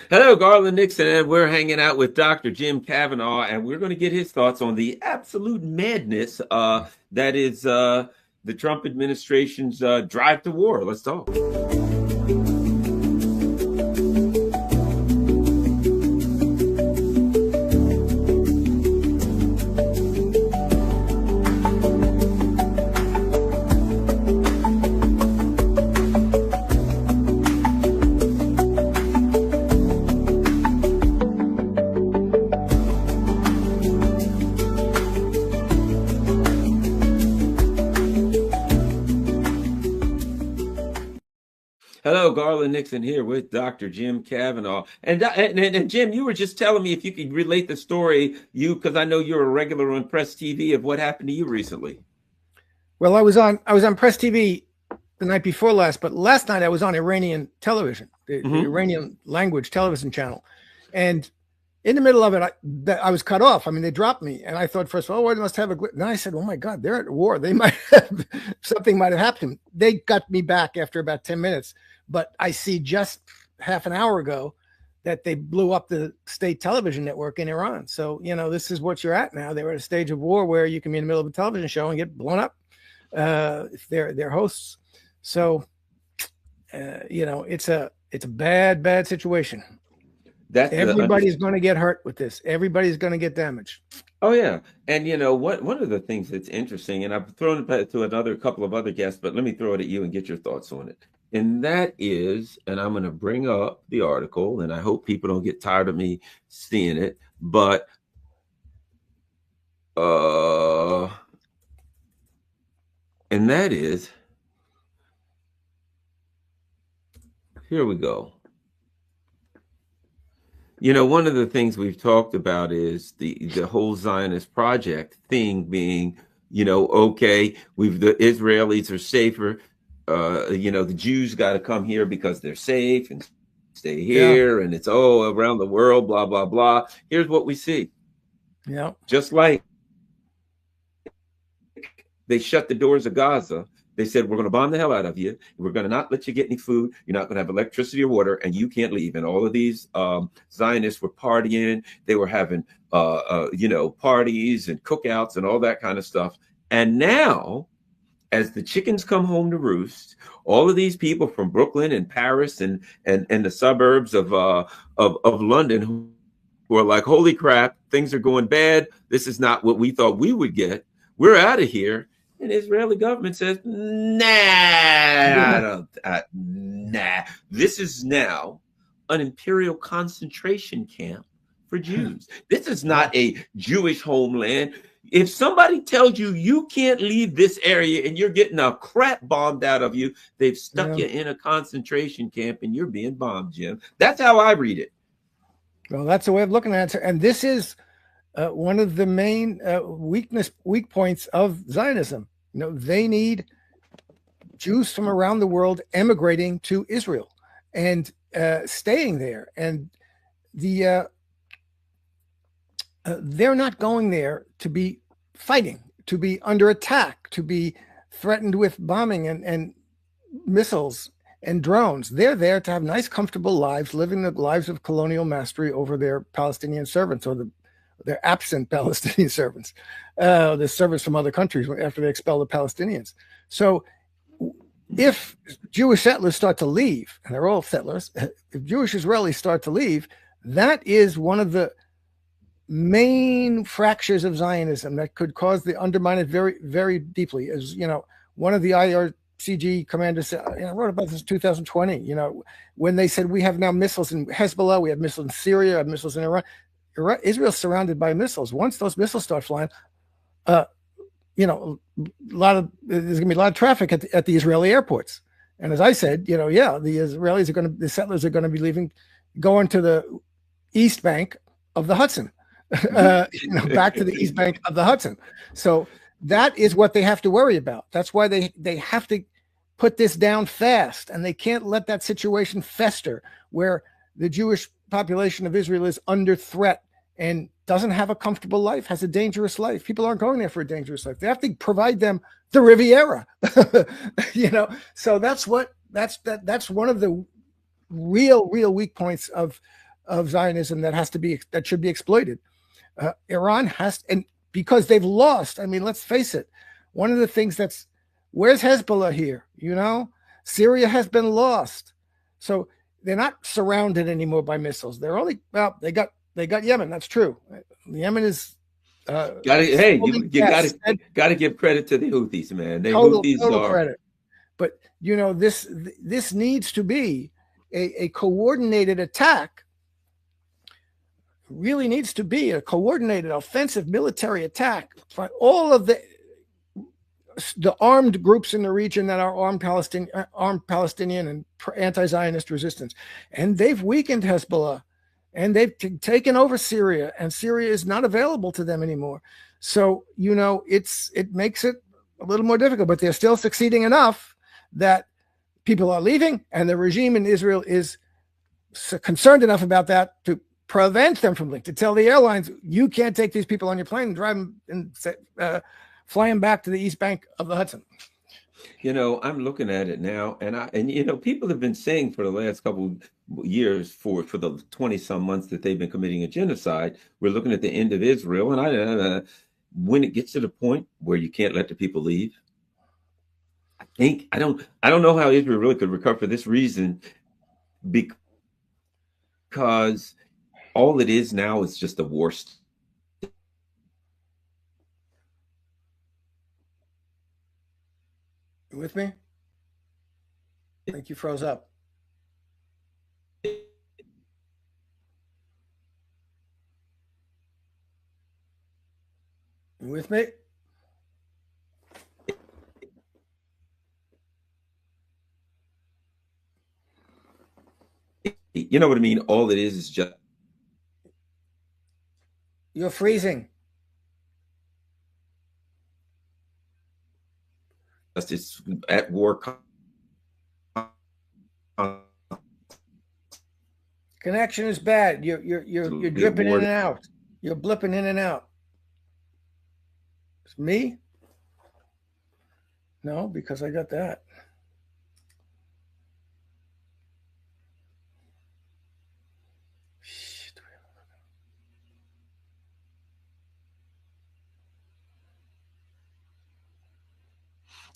Hello, Garland, Nixon, and we're hanging out with Dr. Jim Kavanaugh, and we're going to get his thoughts on the absolute madness that is the Trump administration's drive to war. Let's talk. Hello, Garland Nixon here with Dr. Jim Kavanaugh. And Jim, you were just telling me if you could relate the story, because I know you're a regular on Press TV, of what happened to you recently. Well, I was on Press TV the night before last, but last night I was on Iranian television, the Iranian language television channel, and in the middle of it, I was cut off. I mean, they dropped me, and I thought first, oh, they must have a. Then I said, oh my God, they're at war. They might have something might have happened. They got me back after about 10 minutes, but I see just half an hour ago that they blew up the state television network in Iran. So this is what you're at now. They're at a stage of war where you can be in the middle of a television show and get blown up if they're hosts. So it's a bad situation. Everybody's going to get hurt with this. Everybody's going to get damaged. Oh yeah, and one of the things that's interesting, and I've thrown it to another couple of other guests, but let me throw it at you and get your thoughts on it. And that is, and I'm going to bring up the article, and I hope people don't get tired of me seeing it, but and that is, here we go. One of the things we've talked about is the whole Zionist project thing being, okay, the Israelis are safer. The Jews got to come here because they're safe and stay here, and it's around the world, blah, blah, blah. Here's what we see. Yeah. Just like they shut the doors of Gaza. They said, we're going to bomb the hell out of you. We're going to not let you get any food. You're not going to have electricity or water, and you can't leave. And all of these Zionists were partying. They were having, parties and cookouts and all that kind of stuff. And now, as the chickens come home to roost, all of these people from Brooklyn and Paris and the suburbs of London who are like, holy crap, things are going bad. This is not what we thought we would get. We're out of here. And the Israeli government says, nah. This is now an imperial concentration camp for Jews. This is not a Jewish homeland. If somebody tells you you can't leave this area and you're getting a crap bombed out of you, they've stuck you in a concentration camp and you're being bombed, Jim. That's how I read it. Well, that's the way of looking at it. And this is one of the main weak points of Zionism. They need Jews from around the world emigrating to Israel and staying there. And they're not going there to be fighting, to be under attack, to be threatened with bombing and missiles and drones. They're there to have nice, comfortable lives, living the lives of colonial mastery over their Palestinian servants or their absent Palestinian servants, the servants from other countries after they expel the Palestinians. So if Jewish settlers start to leave, and they're all settlers, if Jewish Israelis start to leave, that is one of the main fractures of Zionism that could cause the undermine it very, very deeply. As one of the IRCG commanders said, I wrote about this in 2020, when they said we have now missiles in Hezbollah, we have missiles in Syria, we have missiles in Iran. Israel's surrounded by missiles. Once those missiles start flying, there's going to be a lot of traffic at the Israeli airports. And as I said, the settlers are going to be leaving, going to the east bank of the Hudson, back to the east bank of the Hudson. So that is what they have to worry about. That's why they have to put this down fast, and they can't let that situation fester where the Jewish population of Israel is under threat and doesn't have a comfortable life, has a dangerous life. People aren't going there for a dangerous life. They have to provide them the Riviera, So that's one of the real weak points of of Zionism that should be exploited. Iran has, and because they've lost. I mean, let's face it. One of the things where's Hezbollah here? Syria has been lost, so they're not surrounded anymore by missiles. They're only they got Yemen. That's true. Yemen is. You gotta give credit to the Houthis, man. Total credit. But this needs to be a coordinated attack. Really needs to be a coordinated offensive military attack by all of the armed groups in the region that are armed Palestinian and anti-Zionist resistance. And they've weakened Hezbollah, and they've taken over Syria, and Syria is not available to them anymore. So, it makes it a little more difficult, but they're still succeeding enough that people are leaving, and the regime in Israel is concerned enough about that to prevent them from leaving, to tell the airlines, you can't take these people on your plane and drive them and fly them back to the East Bank of the Hudson. I'm looking at it now, and people have been saying for the last couple years, for the 20 some months that they've been committing a genocide, we're looking at the end of Israel. And when it gets to the point where you can't let the people leave, I don't know how Israel really could recover for this reason, because all it is now is just a war. You with me? I think you froze up. You with me? You know what I mean? All it is just. You're freezing. It's at war. Connection is bad. You're dripping in and out. You're blipping in and out. It's me? No, because I got that.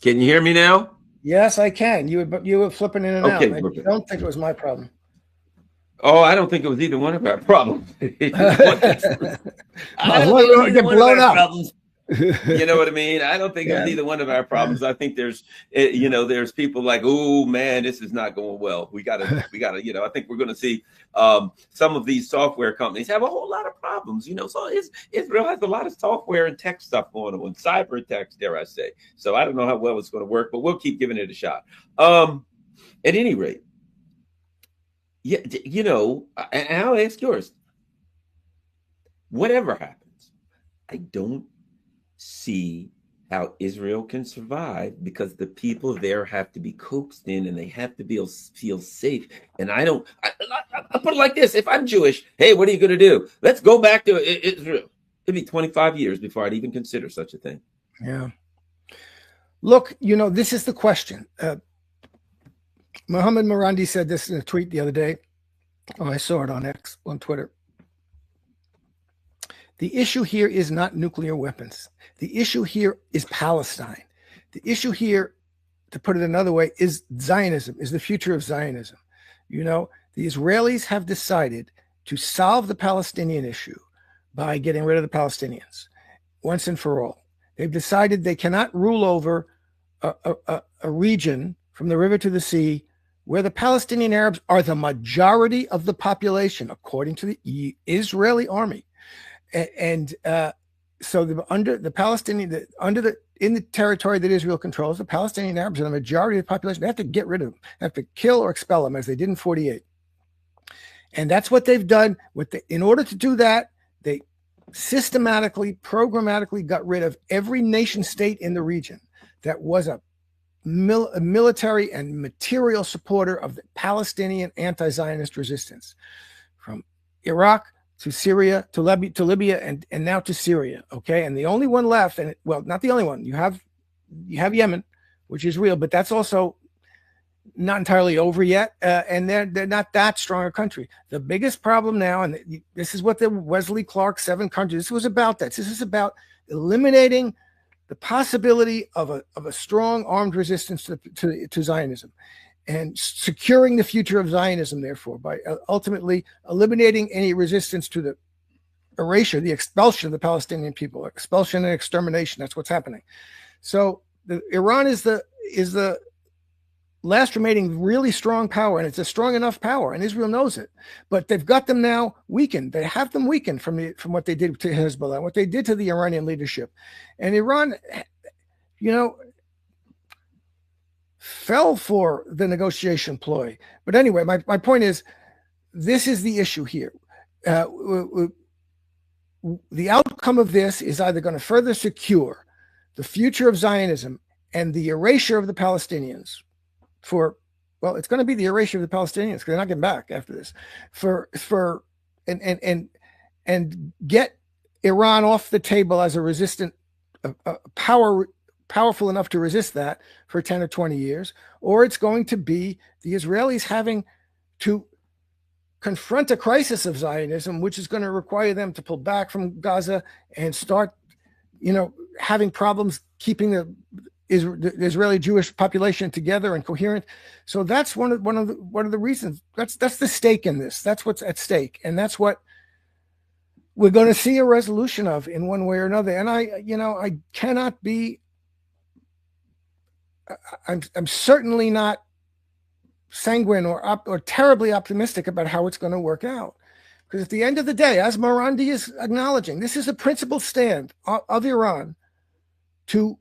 Can you hear me now? Yes, I can. You were flipping in and out. I don't think it was my problem. Oh, I don't think it was either one of our problems. I don't get blown up. Problems. You know what I mean? I don't think it was either one of our problems. I think there's people like, oh man, this is not going well. We gotta, I think we're going to see some of these software companies have a whole lot of problems. So Israel has a lot of software and tech stuff going on, cyber attacks, dare I say. So I don't know how well it's going to work, but we'll keep giving it a shot. At any rate, and I'll ask yours. Whatever happens, I don't see how Israel can survive, because the people there have to be coaxed in and they have to feel safe. And I put it like this: if I'm Jewish, hey, what are you going to do? Let's go back to Israel. It'd be 25 years before I'd even consider such a thing. Yeah. Look, this is the question. Mohammed Marandi said this in a tweet the other day. Oh, I saw it on Twitter. The issue here is not nuclear weapons. The issue here is Palestine. The issue here, to put it another way, is Zionism, is the future of Zionism. The Israelis have decided to solve the Palestinian issue by getting rid of the Palestinians once and for all. They've decided they cannot rule over a region from the river to the sea where the Palestinian Arabs are the majority of the population, according to the Israeli army. And so in the territory that Israel controls, the Palestinian Arabs are the majority of the population. They have to get rid of them. They have to kill or expel them, as they did in 1948. And that's what they've done. In order to do that, they systematically, programmatically got rid of every nation state in the region that was a military and material supporter of the Palestinian anti-Zionist resistance, from Iraq to Syria, to Libya, and now to Syria. Okay, and the only one left, not the only one. You have Yemen, which is real, but that's also not entirely over yet, and they're not that strong a country. The biggest problem now, and this is what the Wesley Clark 7 countries, this was about that. This is about eliminating the possibility of a strong armed resistance to Zionism, and securing the future of Zionism, therefore, by ultimately eliminating any resistance to the erasure, the expulsion of the Palestinian people, expulsion and extermination. That's what's happening. So Iran is the last remaining really strong power, and it's a strong enough power, and Israel knows it. But they've got them now weakened. They have them weakened from what they did to Hezbollah, what they did to the Iranian leadership. And Iran, fell for the negotiation ploy. But anyway, my point is, this is the issue here. The outcome of this is either going to further secure the future of Zionism and the erasure of the Palestinians it's going to be the erasure of the Palestinians, because they're not getting back after this, and get Iran off the table as a resistant powerful enough to resist that for 10 or 20 years, or it's going to be the Israelis having to confront a crisis of Zionism, which is going to require them to pull back from Gaza and start, having problems keeping the Israeli Jewish population together and coherent. So that's one of the reasons. That's the stake in this. That's what's at stake, and that's what we're going to see a resolution of in one way or another. And I cannot be. I'm certainly not sanguine or terribly optimistic about how it's going to work out, because at the end of the day, as Morandi is acknowledging, this is a principled stand of Iran to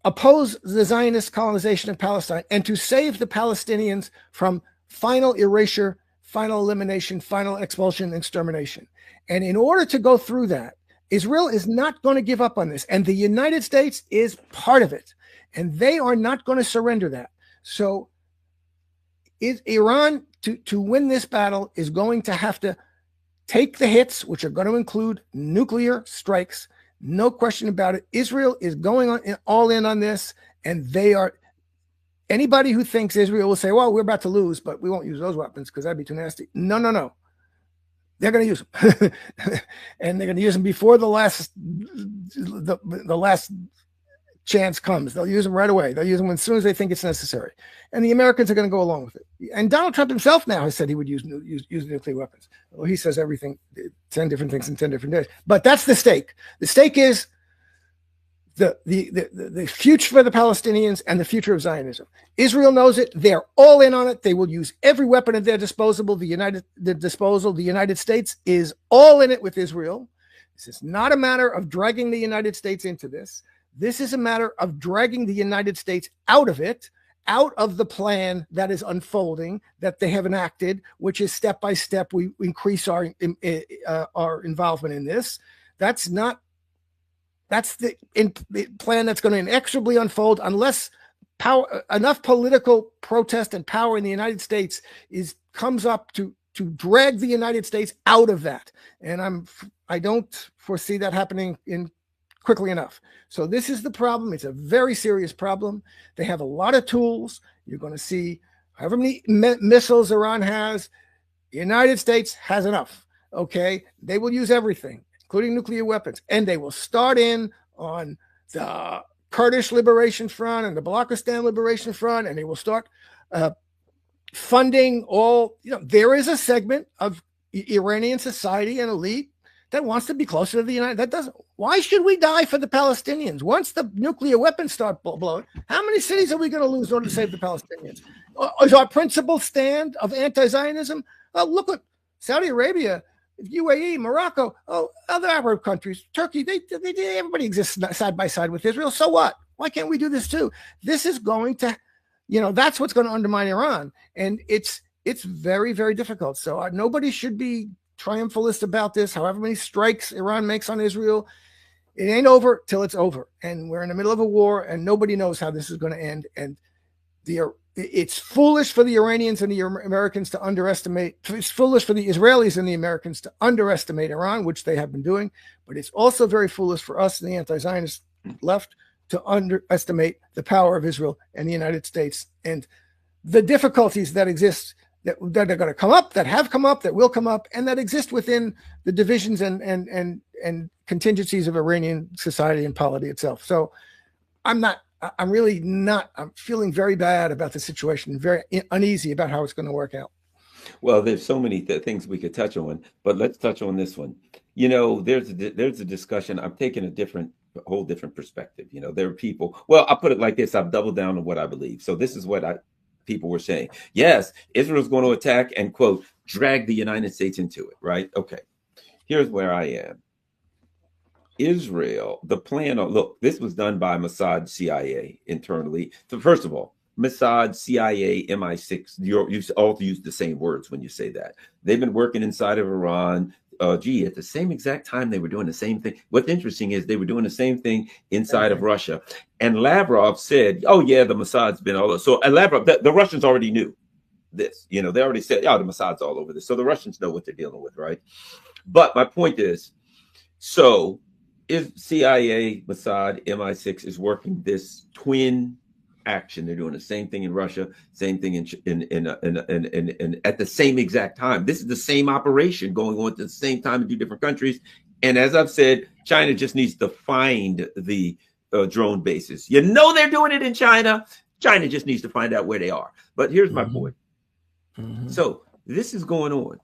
oppose the Zionist colonization of Palestine and to save the Palestinians from final erasure, final elimination, final expulsion and extermination. And in order to go through that, Israel is not going to give up on this, and the United States is part of it, and they are not going to surrender that. So Iran, to win this battle, is going to have to take the hits, which are going to include nuclear strikes. No question about it. Israel is going all in on this, and they are. Anybody who thinks Israel will say, well, we're about to lose, but we won't use those weapons because that'd be too nasty. No. They're going to use them. And they're going to use them before the last chance comes. They'll use them right away. They'll use them as soon as they think it's necessary. And the Americans are going to go along with it. And Donald Trump himself now has said he would use nuclear weapons. Well, he says 10 different things in 10 different days. But that's the stake. The stake is the future for the Palestinians and the future of Zionism. Israel knows it. They're all in on it. They will use every weapon at their disposal. The United States is all in it with Israel. This is not a matter of dragging the United States into this. This is a matter of dragging the United States out of it, out of the plan that is unfolding, that they have enacted, which is step by step we increase our involvement in this. That's the plan that's going to inexorably unfold unless enough political protest and power in the United States comes up to drag the United States out of that. And I don't foresee that happening quickly enough. So this is the problem. It's a very serious problem. They have a lot of tools. You're going to see however many missiles Iran has, the United States has enough. Okay. They will use everything, including nuclear weapons. And they will start in on the Kurdish Liberation Front and the Balochistan Liberation Front, and they will start funding all, there is a segment of Iranian society and elite that wants to be closer to the United States. Why should we die for the Palestinians? Once the nuclear weapons start blowing, how many cities are we going to lose in order to save the Palestinians? Is our principal stand of anti-Zionism? Look at Saudi Arabia, UAE, Morocco, other Arab countries, Turkey, everybody exists side by side with Israel. So what? Why can't we do this too? This is going to, that's what's going to undermine Iran. And it's very, very difficult. So nobody should be triumphalist about this. However many strikes Iran makes on Israel, it ain't over till it's over. And we're in the middle of a war, and nobody knows how this is going to end. And it's foolish for the Iranians and the Americans to underestimate. It's foolish for the Israelis and the Americans to underestimate Iran, which they have been doing. But it's also very foolish for us in the anti-Zionist left to underestimate the power of Israel and the United States. And the difficulties that exist, that are going to come up, that have come up, that will come up, and that exist within the divisions and contingencies of Iranian society and polity itself. So I'm feeling very bad about the situation, very uneasy about how it's going to work out. Well, there's so many things we could touch on, but let's touch on this one. You know, there's a discussion. I'm taking a whole different perspective. You know, there are people. Well, I'll put it like this: I've doubled down on what I believe. So this is what people were saying. Yes, Israel's going to attack and quote drag the United States into it. Right? Okay. Here's where I am. Israel, the plan. Look, this was done by Mossad, CIA internally. So first of all, Mossad, CIA, MI6, you all use the same words when you say that. They've been working inside of Iran. At the same exact time, they were doing the same thing. What's interesting is they were doing the same thing inside of Russia. And Lavrov said, oh, yeah, the Mossad's been all over. So Lavrov, the Russians already knew this. You know, they already said, oh, the Mossad's all over this. So the Russians know what they're dealing with, right? But my point is, so is CIA, Mossad, MI6 is working this twin action. They're doing the same thing in Russia, same thing in at the same exact time. This is the same operation going on at the same time in two different countries. And as I've said, China just needs to find the drone bases. You know they're doing it in China. China just needs to find out where they are. But here's my point. So this is going on.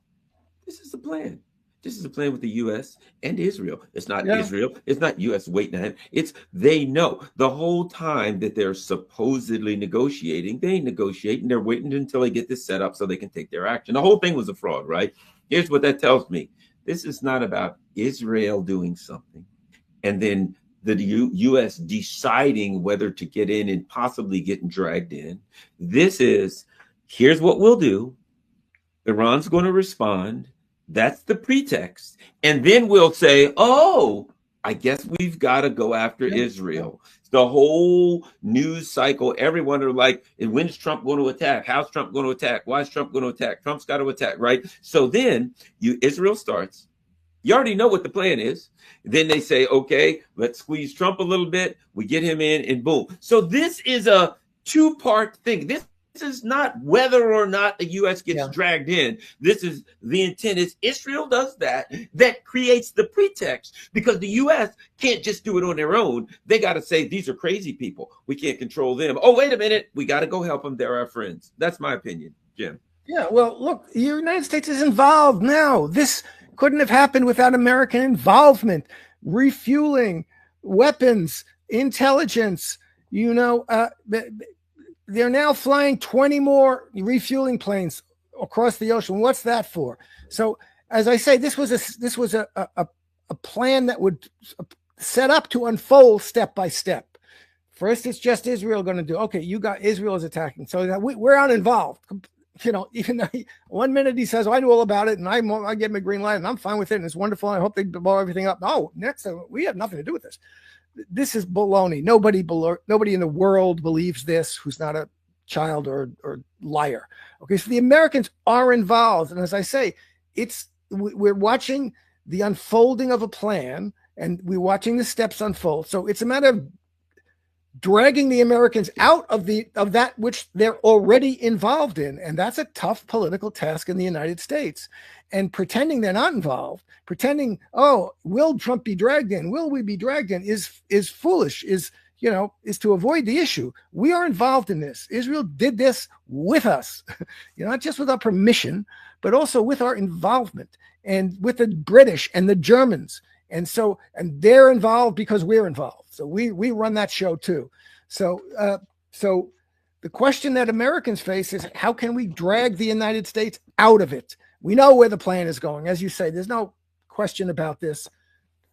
This is the plan. This is a plan with the U.S. and Israel. It's not Israel. It's not U.S. waiting ahead. It's they know the whole time that they're supposedly negotiating. They negotiate and they're waiting until they get this set up so they can take their action. The whole thing was a fraud, right? Here's what that tells me. This is not about Israel doing something and then the U.S. deciding whether to get in and possibly getting dragged in. This is, here's what we'll do. Iran's going to respond. That's the pretext. And then we'll say, oh, I guess we've got to go after Israel. The whole news cycle, everyone are like, when's Trump going to attack? How's Trump going to attack? Why is Trump going to attack? Trump's got to attack, right? So then Israel starts. You already know what the plan is. Then they say, okay, let's squeeze Trump a little bit. We get him in and boom. So this is a two-part thing. This is not whether or not the U.S. gets dragged in. This is the intent is Israel does that. That creates the pretext because the U.S. can't just do it on their own. They got to say, these are crazy people. We can't control them. Oh, wait a minute. We got to go help them. They're our friends. That's my opinion, Jim. Yeah, well, look, the United States is involved now. This couldn't have happened without American involvement, refueling, weapons, intelligence, they're now flying 20 more refueling planes across the ocean. What's that for? So, as I say, this was a plan that would set up to unfold step by step. First, it's just Israel going to do. Okay, you got Israel is attacking, so we're uninvolved. You know, even though 1 minute he says, oh, I knew all about it, and I get him a green light, and I'm fine with it, and it's wonderful. I hope they blow everything up. No, next, we have nothing to do with this. This is baloney. Nobody in the world believes this who's not a child or liar. Okay, so the Americans are involved. And as I say, we're watching the unfolding of a plan and we're watching the steps unfold. So it's a matter of dragging the Americans out of that which they're already involved in. And that's a tough political task in the United States. And pretending they're not involved, pretending, oh, will Trump be dragged in? Will we be dragged in? Is foolish, is to avoid the issue. We are involved in this. Israel did this with us, not just with our permission, but also with our involvement and with the British and the Germans. And they're involved because we're involved. So we run that show too. So the question that Americans face is, how can we drag the United States out of it? We know where the plan is going. As you say, there's no question about this.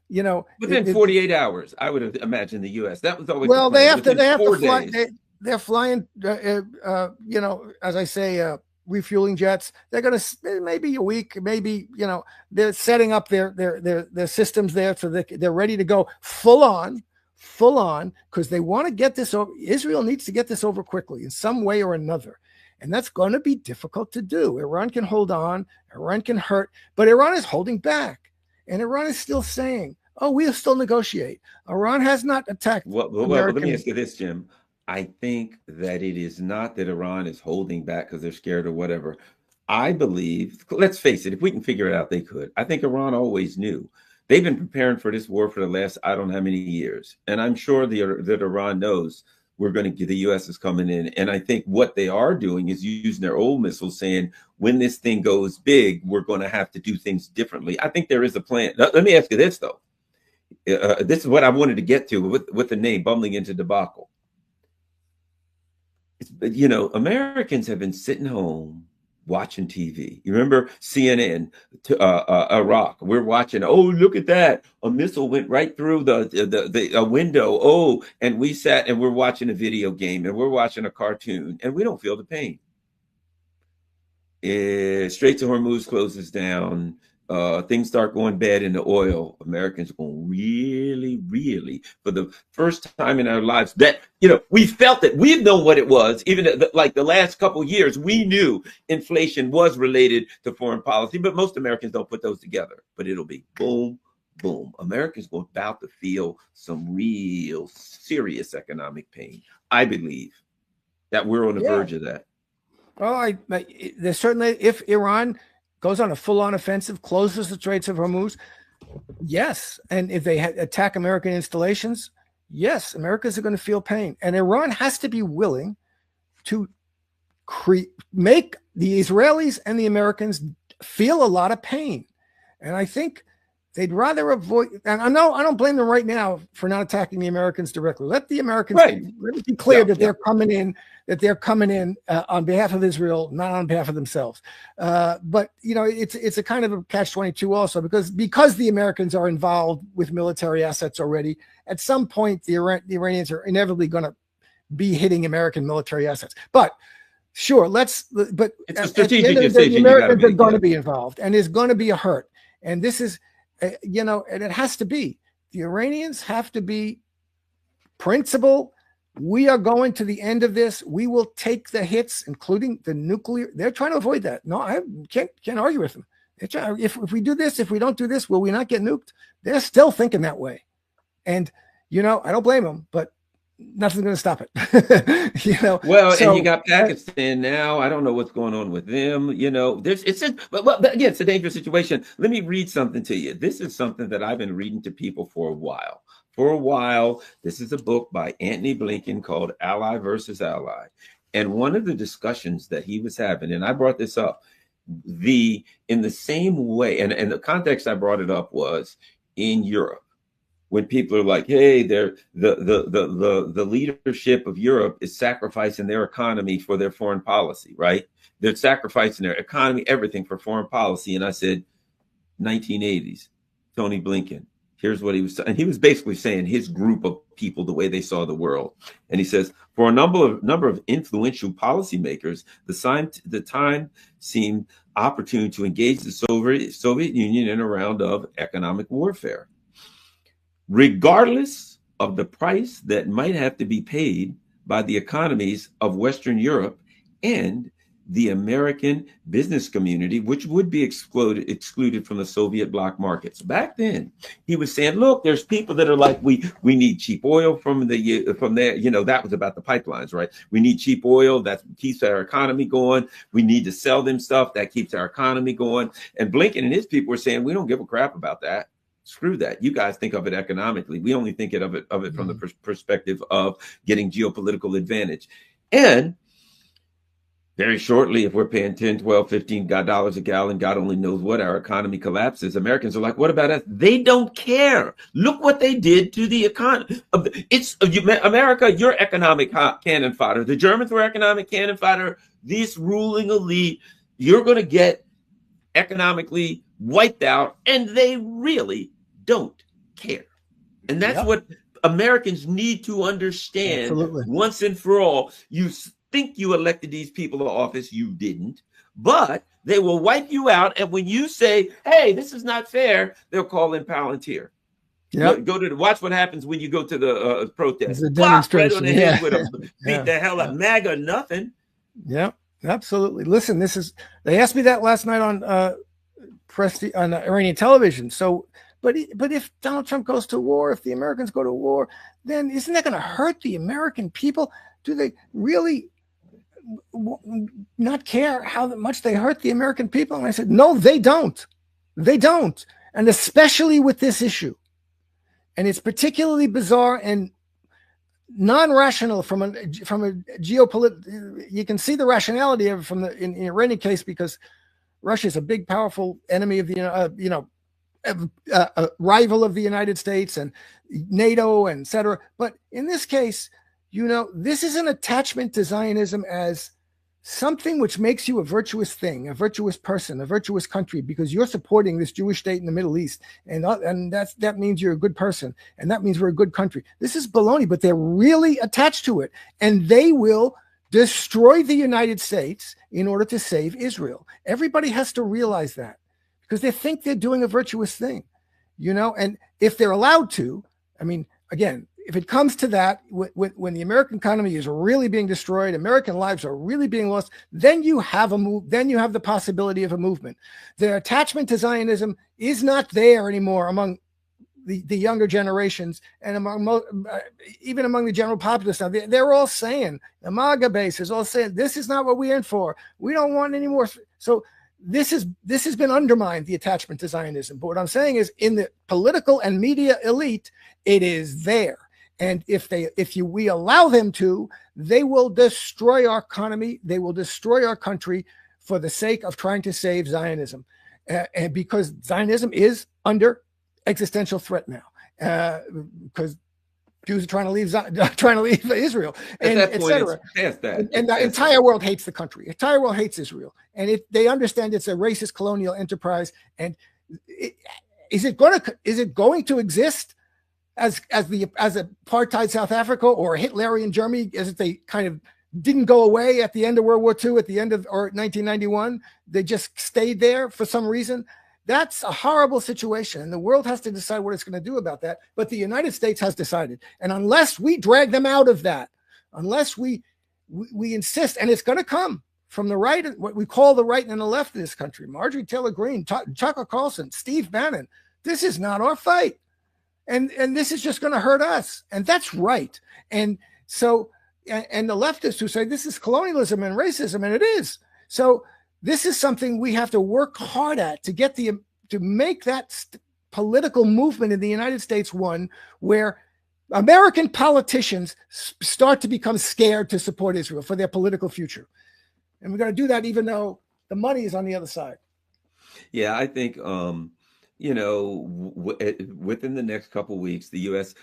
Within 48 hours, I would have imagined the U.S. That was always they have to fly. They're flying. As I say, refueling jets. They're going to maybe a week. Maybe they're setting up their systems there so they're ready to go full on, because they want to get this over. Israel needs to get this over quickly in some way or another. And that's going to be difficult to do. Iran can hold on. Iran can hurt. But Iran is holding back. And Iran is still saying, oh, we'll still negotiate. Iran has not attacked. Well, let me ask you this, Jim. I think that it is not that Iran is holding back because they're scared or whatever. I believe, let's face it, if we can figure it out, they could. I think Iran always knew. They've been preparing for this war for the last, I don't know how many years. And I'm sure that Iran knows we're going to get, the U.S. is coming in. And I think what they are doing is using their old missiles, saying, when this thing goes big, we're going to have to do things differently. I think there is a plan. Now, let me ask you this, though. This is what I wanted to get to with the name bumbling into debacle. You know, Americans have been sitting home watching TV. You remember CNN to Iraq? We're watching. Oh, look at that! A missile went right through the window. Oh, and we sat and we're watching a video game and we're watching a cartoon and we don't feel the pain. Strait to Hormuz closes down. Things start going bad in the oil. Americans are going really, for the first time in our lives, that, you know, we felt it. We've known what it was. Even like the last couple of years, we knew inflation was related to foreign policy, but most Americans don't put those together. But it'll be boom, boom. Americans are about to feel some real serious economic pain. I believe that we're on the verge of that. Well, there's certainly, if Iran goes on a full-on offensive, closes the Straits of Hormuz, yes. And if they attack American installations, yes, Americans are going to feel pain. And Iran has to be willing to make the Israelis and the Americans feel a lot of pain. And I think they'd rather avoid, and I don't blame them right now for not attacking the Americans directly. Let the Americans be clear that they're coming in, on behalf of Israel, not on behalf of themselves. But, you know, it's a kind of a catch-22 also, because the Americans are involved with military assets already. At some point, the Iranians are inevitably going to be hitting American military assets. But sure, but it's a strategic decision. The Americans are going to be involved, and there's going to be a hurt. And this is, you know, and it has to be. The Iranians have to be principled. We are going to the end of this. We will take the hits, including the nuclear. They're trying to avoid that. No, I can't argue with them. If we do this, if we don't do this, will we not get nuked? They're still thinking that way. And, you know, I don't blame them, but nothing's going to stop it. You know. Well, and you got Pakistan now. I don't know what's going on with them. You know, but again, it's a dangerous situation. Let me read something to you. This is something that I've been reading to people for a while. This is a book by Antony Blinken called Ally versus Ally. And one of the discussions that he was having, and I brought this up, in the same way, and the context I brought it up was in Europe, when people are like, hey, the leadership of Europe is sacrificing their economy for their foreign policy, right? They're sacrificing their economy, everything for foreign policy. And I said, 1980s, Tony Blinken. Here's what he was saying. And he was basically saying his group of people, the way they saw the world. And he says, for a number of influential policymakers, the time seemed opportune to engage the Soviet Union in a round of economic warfare. Regardless of the price that might have to be paid by the economies of Western Europe and the American business community, which would be excluded from the Soviet bloc markets. Back then, he was saying, look, there's people that are like, we need cheap oil from there. You know, that was about the pipelines, right? We need cheap oil. That keeps our economy going. We need to sell them stuff. That keeps our economy going. And Blinken and his people were saying, we don't give a crap about that. Screw that. You guys think of it economically. We only think of it from the perspective of getting geopolitical advantage. And very shortly, if we're paying $10, $12, $15 a gallon, God only knows what, our economy collapses. Americans are like, what about us? They don't care. Look what they did to the economy. It's America, you're economic cannon fodder. The Germans were economic cannon fodder. This ruling elite, you're going to get economically wiped out, and they really don't care. And that's what Americans need to understand once and for all. You think you elected these people to office, you didn't, but they will wipe you out. And when you say, hey, this is not fair, they'll call in Palantir. Watch what happens when you go to the protest. The demonstration. Right on the head with a beat the hell out. MAGA, nothing. Yeah, absolutely. Listen, they asked me that last night on Iranian television. So But if Donald Trump goes to war, if the Americans go to war, then isn't that going to hurt the American people? Do they really not care how much they hurt the American people? And I said, no, they don't. They don't. And especially with this issue. And it's particularly bizarre and non-rational from a geopolitical. You can see the rationality of it from in the Iranian case, because Russia is a big, powerful enemy of the a rival of the United States and NATO, and et cetera. But in this case, this is an attachment to Zionism as something which makes you a virtuous thing, a virtuous person, a virtuous country, because you're supporting this Jewish state in the Middle East. And that means you're a good person. And that means we're a good country. This is baloney, but they're really attached to it. And they will destroy the United States in order to save Israel. Everybody has to realize that, because they think they're doing a virtuous thing, and if they're allowed to, I mean, again, if it comes to that, when the American economy is really being destroyed, American lives are really being lost, then you have then you have the possibility of a movement. The attachment to Zionism is not there anymore among the younger generations, and even among the general populace. Now, they're all saying, the MAGA base is all saying, this is not what we're in for. We don't want any more. So this has been undermined, the attachment to Zionism. But what I'm saying is, in the political and media elite, it is there. And if we allow them to, they will destroy our economy. They will destroy our country for the sake of trying to save Zionism. And because Zionism is under existential threat now, because Jews are trying to leave Israel, and etc. And the entire world hates the country. The entire world hates Israel, and they understand it's a racist colonial enterprise. And is it going to exist as apartheid South Africa or Hitlerian Germany, as if they kind of didn't go away at the end of World War II, at the end of 1991? They just stayed there for some reason. That's a horrible situation, and the world has to decide what it's going to do about that. But the United States has decided, and unless we drag them out of that, unless we insist, and it's going to come from the right, what we call the right and the left of this country, Marjorie Taylor Greene, Tucker Carlson, Steve Bannon, this is not our fight, and this is just going to hurt us, and that's right. And so, and the leftists who say this is colonialism and racism, and it is. So this is something we have to work hard at to make that political movement in the United States one where American politicians start to become scared to support Israel for their political future. And we're going to do that even though the money is on the other side. Yeah, I think, within the next couple of weeks, the U.S.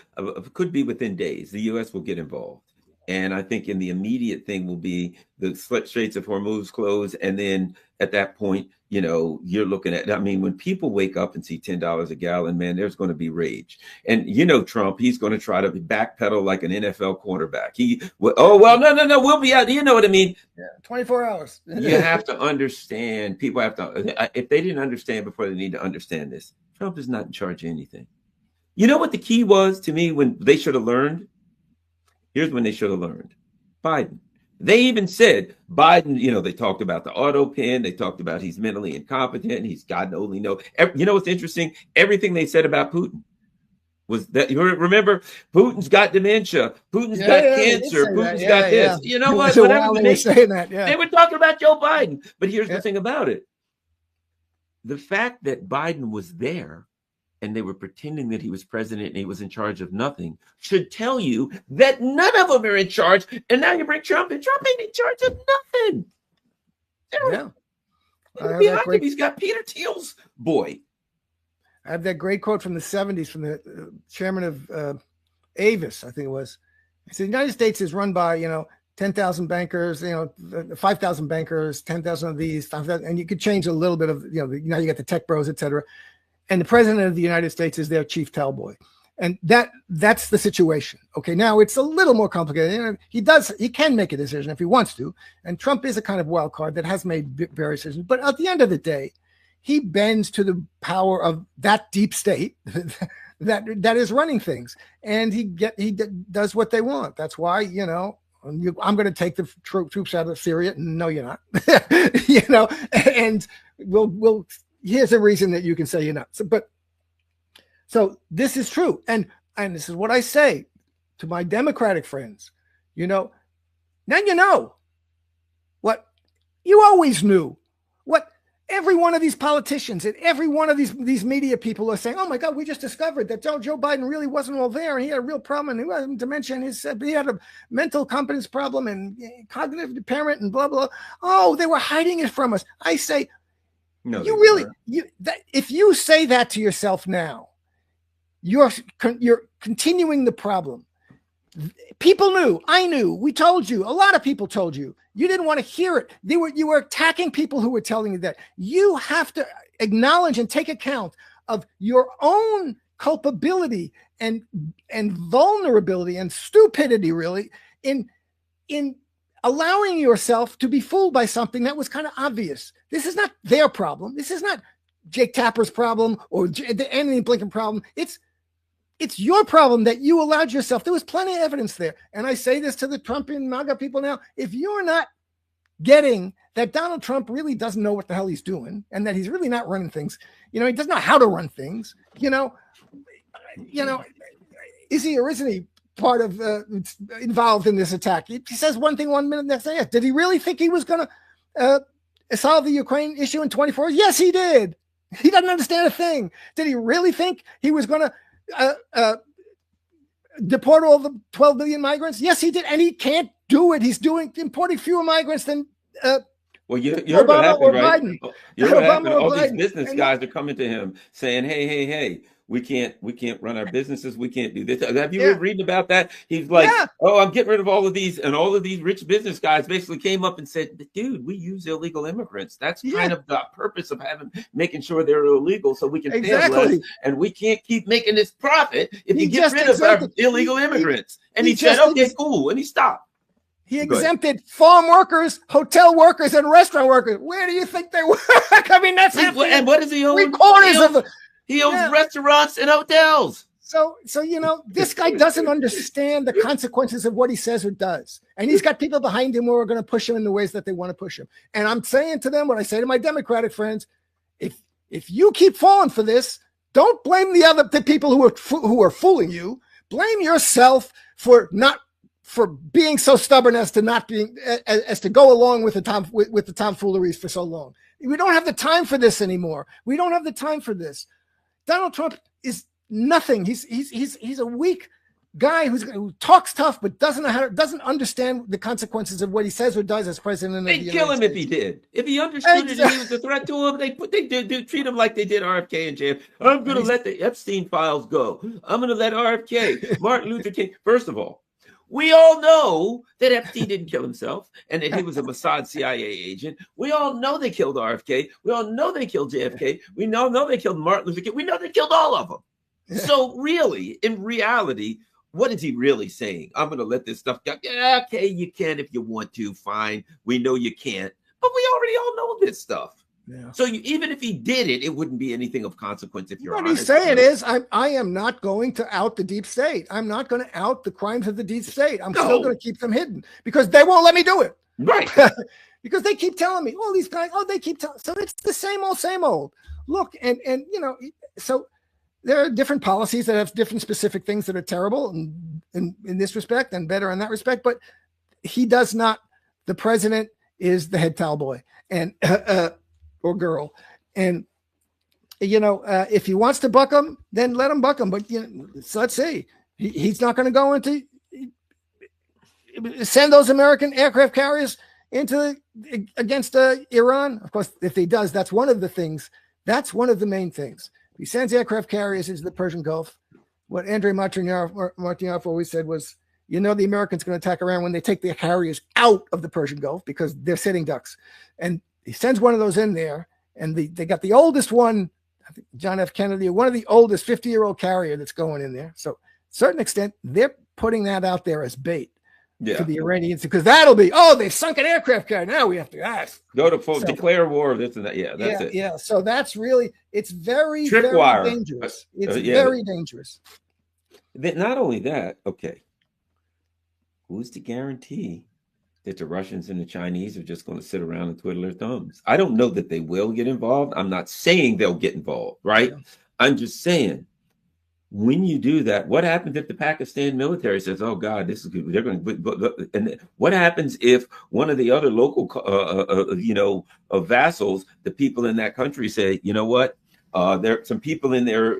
Could be within days, the U.S. will get involved. And I think in the immediate thing will be the Straits of Hormuz close. And then at that point, you're looking at, when people wake up and see $10 a gallon, man, there's going to be rage. And, Trump, he's going to try to backpedal like an NFL quarterback. No, we'll be out. You know what I mean? Yeah, 24 hours. You have to understand. People have to, if they didn't understand before, they need to understand this. Trump is not in charge of anything. You know what the key was to me when they should have learned? Here's when they should have learned. Biden. They even said Biden, they talked about the auto pen. They talked about he's mentally incompetent. He's God only knows. You know what's interesting? Everything they said about Putin was that, you remember, Putin's got dementia. Putin's got cancer. Putin's got this. You know what? Whatever they were saying that, they were talking about Joe Biden. But here's the thing about it. The fact that Biden was there and they were pretending that he was president and he was in charge of nothing should tell you that none of them are in charge. And now you bring Trump, and Trump ain't in charge of nothing. He's got Peter Thiel's boy. I have that great quote from the 70s from the chairman of Avis, I think it was. He said, the United States is run by, 10,000 bankers, 5,000 bankers, 10,000 of these, 5,000, and you could change a little bit of, now you got the tech bros, et cetera. And the president of the United States is their chief tellboy. And that's the situation. Okay, now it's a little more complicated. He can make a decision if he wants to. And Trump is a kind of wild card that has made various decisions. But at the end of the day, he bends to the power of that deep state that is running things. And he does what they want. That's why, I'm going to take the troops out of Syria. No, you're not. And we'll here's a reason that you can say you're not. So, but So this is true. And this is what I say to my Democratic friends. Now you know what you always knew, what every one of these politicians and every one of these media people are saying. Oh my God, we just discovered that Joe Biden really wasn't all there, and he had a real problem, and he had dementia, and he had a mental competence problem and cognitive impairment and blah blah. Oh, they were hiding it from us. I say, no, if you say that to yourself now, you're continuing the problem. People knew, I knew, we told you, a lot of people told you. You didn't want to hear it. You were attacking people who were telling you that. You have to acknowledge and take account of your own culpability and vulnerability and stupidity, really, in allowing yourself to be fooled by something that was kind of obvious. This is not their problem. This is not Jake Tapper's problem or the Anthony Blinken problem. It's your problem that you allowed yourself. There was plenty of evidence there. And I say this to the Trump and MAGA people now. If you're not getting that Donald Trump really doesn't know what the hell he's doing and that he's really not running things, he doesn't know how to run things, is he or isn't he part of involved in this attack? He says one thing 1 minute, next thing. Did he really think he was going to solve the Ukraine issue in 24 hours? Yes, he did. He doesn't understand a thing. Did he really think he was going to deport all the 12 million migrants? Yes, he did, and he can't do it. He's importing fewer migrants than you heard what happened, right? Biden. You heard what happened. All these business guys are coming to him saying, "Hey, we can't run our businesses. We can't do this." Have you been reading about that? He's like, "Oh, I'm getting rid of all of these," and all of these rich business guys basically came up and said, "Dude, we use illegal immigrants. That's kind of the purpose of making sure they're illegal, so we can pay less, and we can't keep making this profit if you get rid of our illegal immigrants." And he said, "Okay, cool," and he stopped. He exempted farm workers, hotel workers, and restaurant workers. Where do you think they work? I mean, that's and what does he own? 3/4 of the. He owns restaurants and hotels. So this guy doesn't understand the consequences of what he says or does. And he's got people behind him who are going to push him in the ways that they want to push him. And I'm saying to them what I say to my Democratic friends, if you keep falling for this, don't blame the people who are fooling you. Blame yourself for being so stubborn as to go along with the tomfooleries for so long. We don't have the time for this anymore. We don't have the time for this. Donald Trump is nothing. He's a weak guy who talks tough but doesn't understand the consequences of what he says or does as president of the United States. They'd kill him if he did. If he understood it and he was a threat to him, they treat him like they did RFK and JFK. I'm going to let the Epstein files go. I'm going to let RFK, Martin Luther King. First of all, we all know that Epstein didn't kill himself and that he was a Mossad CIA agent. We all know they killed RFK. We all know they killed JFK. We know they killed Martin Luther King. We know they killed all of them. So really, in reality, what is he really saying? I'm going to let this stuff go. Yeah, okay, you can if you want to. Fine. We know you can't. But we already all know this stuff. Yeah. So even if he did it, it wouldn't be anything of consequence if you're honest. What he's saying is, I am not going to out the deep state. I'm not going to out the crimes of the deep state. I'm still going to keep them hidden because they won't let me do it. Right. Because they keep telling me, all these guys, they keep telling. So it's the same old. Look, and so there are different policies that have different specific things that are terrible in this respect and better in that respect. But he does not. The president is the head towel boy and or girl, and if he wants to buck him, then let him buck him. But so let's see, he's not going to go into send those American aircraft carriers against Iran. Of course, if he does, that's one of the things. That's one of the main things. He sends aircraft carriers into the Persian Gulf. What Andrei Martynov always said was, the Americans going to attack Iran when they take their carriers out of the Persian Gulf because they're sitting ducks. And he sends one of those in there, and they got the oldest one, I think John F. Kennedy, one of the oldest 50-year-old carrier that's going in there. So, to a certain extent, they're putting that out there as bait for the Iranians because that'll be, they've sunk an aircraft carrier. Now we have to declare war. This and that. Yeah, that's it. Yeah. So that's really, it's very, very dangerous. It's very dangerous. Not only that, okay. Who's to guarantee that the Russians and the Chinese are just going to sit around and twiddle their thumbs? I don't know that they will get involved. I'm not saying they'll get involved, right? Yeah. I'm just saying when you do that, what happens if the Pakistan military says, "Oh God, this is good"? They're going to. And what happens if one of the other local, vassals, the people in that country say, "You know what? There some people in their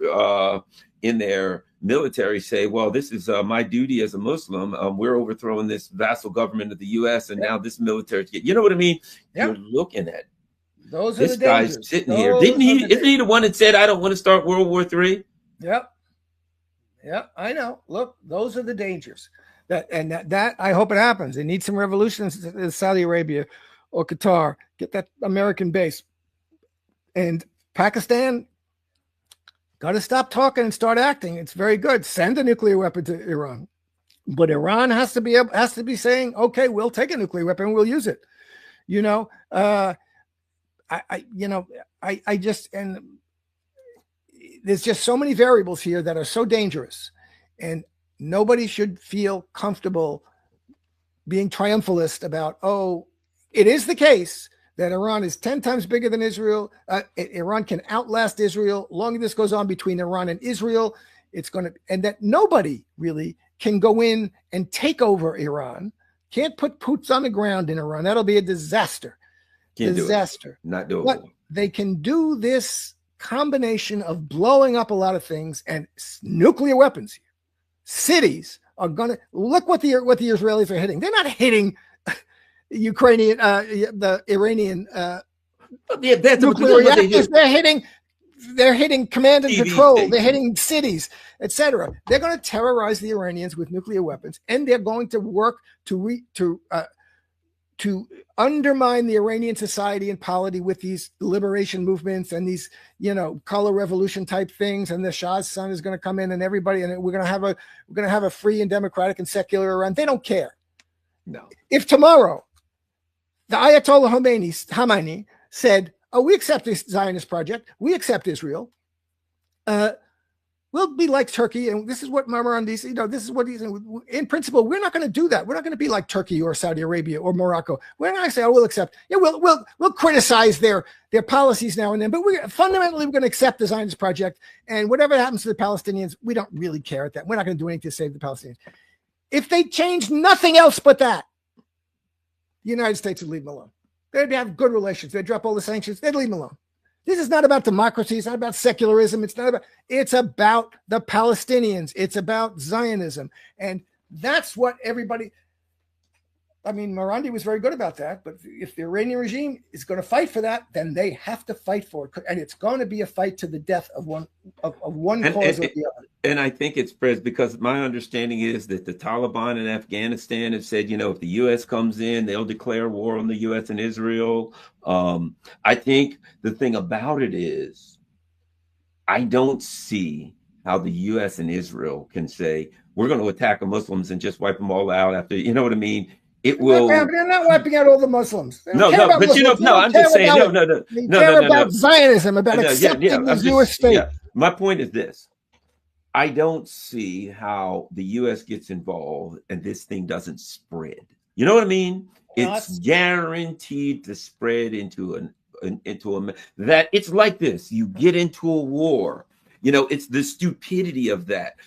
military say, well, this is my duty as a Muslim. We're overthrowing this vassal government of the U.S. and now this military. You know what I mean? You're looking at those are this the guy's dangers. sitting here. Isn't he the one that said, "I don't want to start World War III"? Yep. Yep, I know. Look, those are the dangers. That I hope it happens. They need some revolutions in Saudi Arabia or Qatar. Get that American base. And Pakistan got to stop talking and start acting. It's very good. Send a nuclear weapon to Iran. But Iran has to be saying, okay, we'll take a nuclear weapon and we'll use it. There's just so many variables here that are so dangerous, and nobody should feel comfortable being triumphalist about, oh, it is the case that Iran is 10 times bigger than Israel. Iran can outlast Israel. Long as this goes on between Iran and Israel, and that nobody really can go in and take over Iran. Can't put boots on the ground in Iran. That'll be a disaster. Disaster. Not doable. But they can do this combination of blowing up a lot of things and nuclear weapons here. Cities are gonna look what the Israelis are hitting. They're not hitting Ukrainian, the Iranian nuclear reactors. They're hitting command and control. They're hitting cities, etc. They're going to terrorize the Iranians with nuclear weapons, and they're going to work to undermine the Iranian society and polity with these liberation movements and these, color revolution type things. And the Shah's son is going to come in, and everybody, and we're going to have a free and democratic and secular Iran. They don't care. No. If tomorrow the Ayatollah Khomeini said, "Oh, we accept this Zionist project. We accept Israel. We'll be like Turkey," and this is what Marmarandi, this is what he's in principle. We're not going to do that. We're not going to be like Turkey or Saudi Arabia or Morocco. We're not going to say, "Oh, we'll accept." Yeah, we'll criticize their policies now and then, but we're fundamentally going to accept the Zionist project, and whatever happens to the Palestinians, we don't really care at that. We're not going to do anything to save the Palestinians. If they change nothing else but that, the United States would leave them alone. They'd have good relations. They'd drop all the sanctions. They'd leave them alone. This is not about democracy. It's not about secularism. It's about the Palestinians. It's about Zionism. And that's what everybody, Marandi was very good about that. But if the Iranian regime is going to fight for that, then they have to fight for it. And it's going to be a fight to the death of one cause or the other. And I think it's because my understanding is that the Taliban in Afghanistan have said, if the U.S. comes in, they'll declare war on the U.S. and Israel. I think the thing about it is, I don't see how the U.S. and Israel can say, we're going to attack the Muslims and just wipe them all out after, you know what I mean? It will. They're not wiping out all the Muslims. I'm just saying, They care about Zionism, about accepting the Jewish state. Yeah. My point is this. I don't see how the U.S. gets involved and this thing doesn't spread. You know what I mean? It's guaranteed to spread into that. It's like this. You get into a war. It's the stupidity of that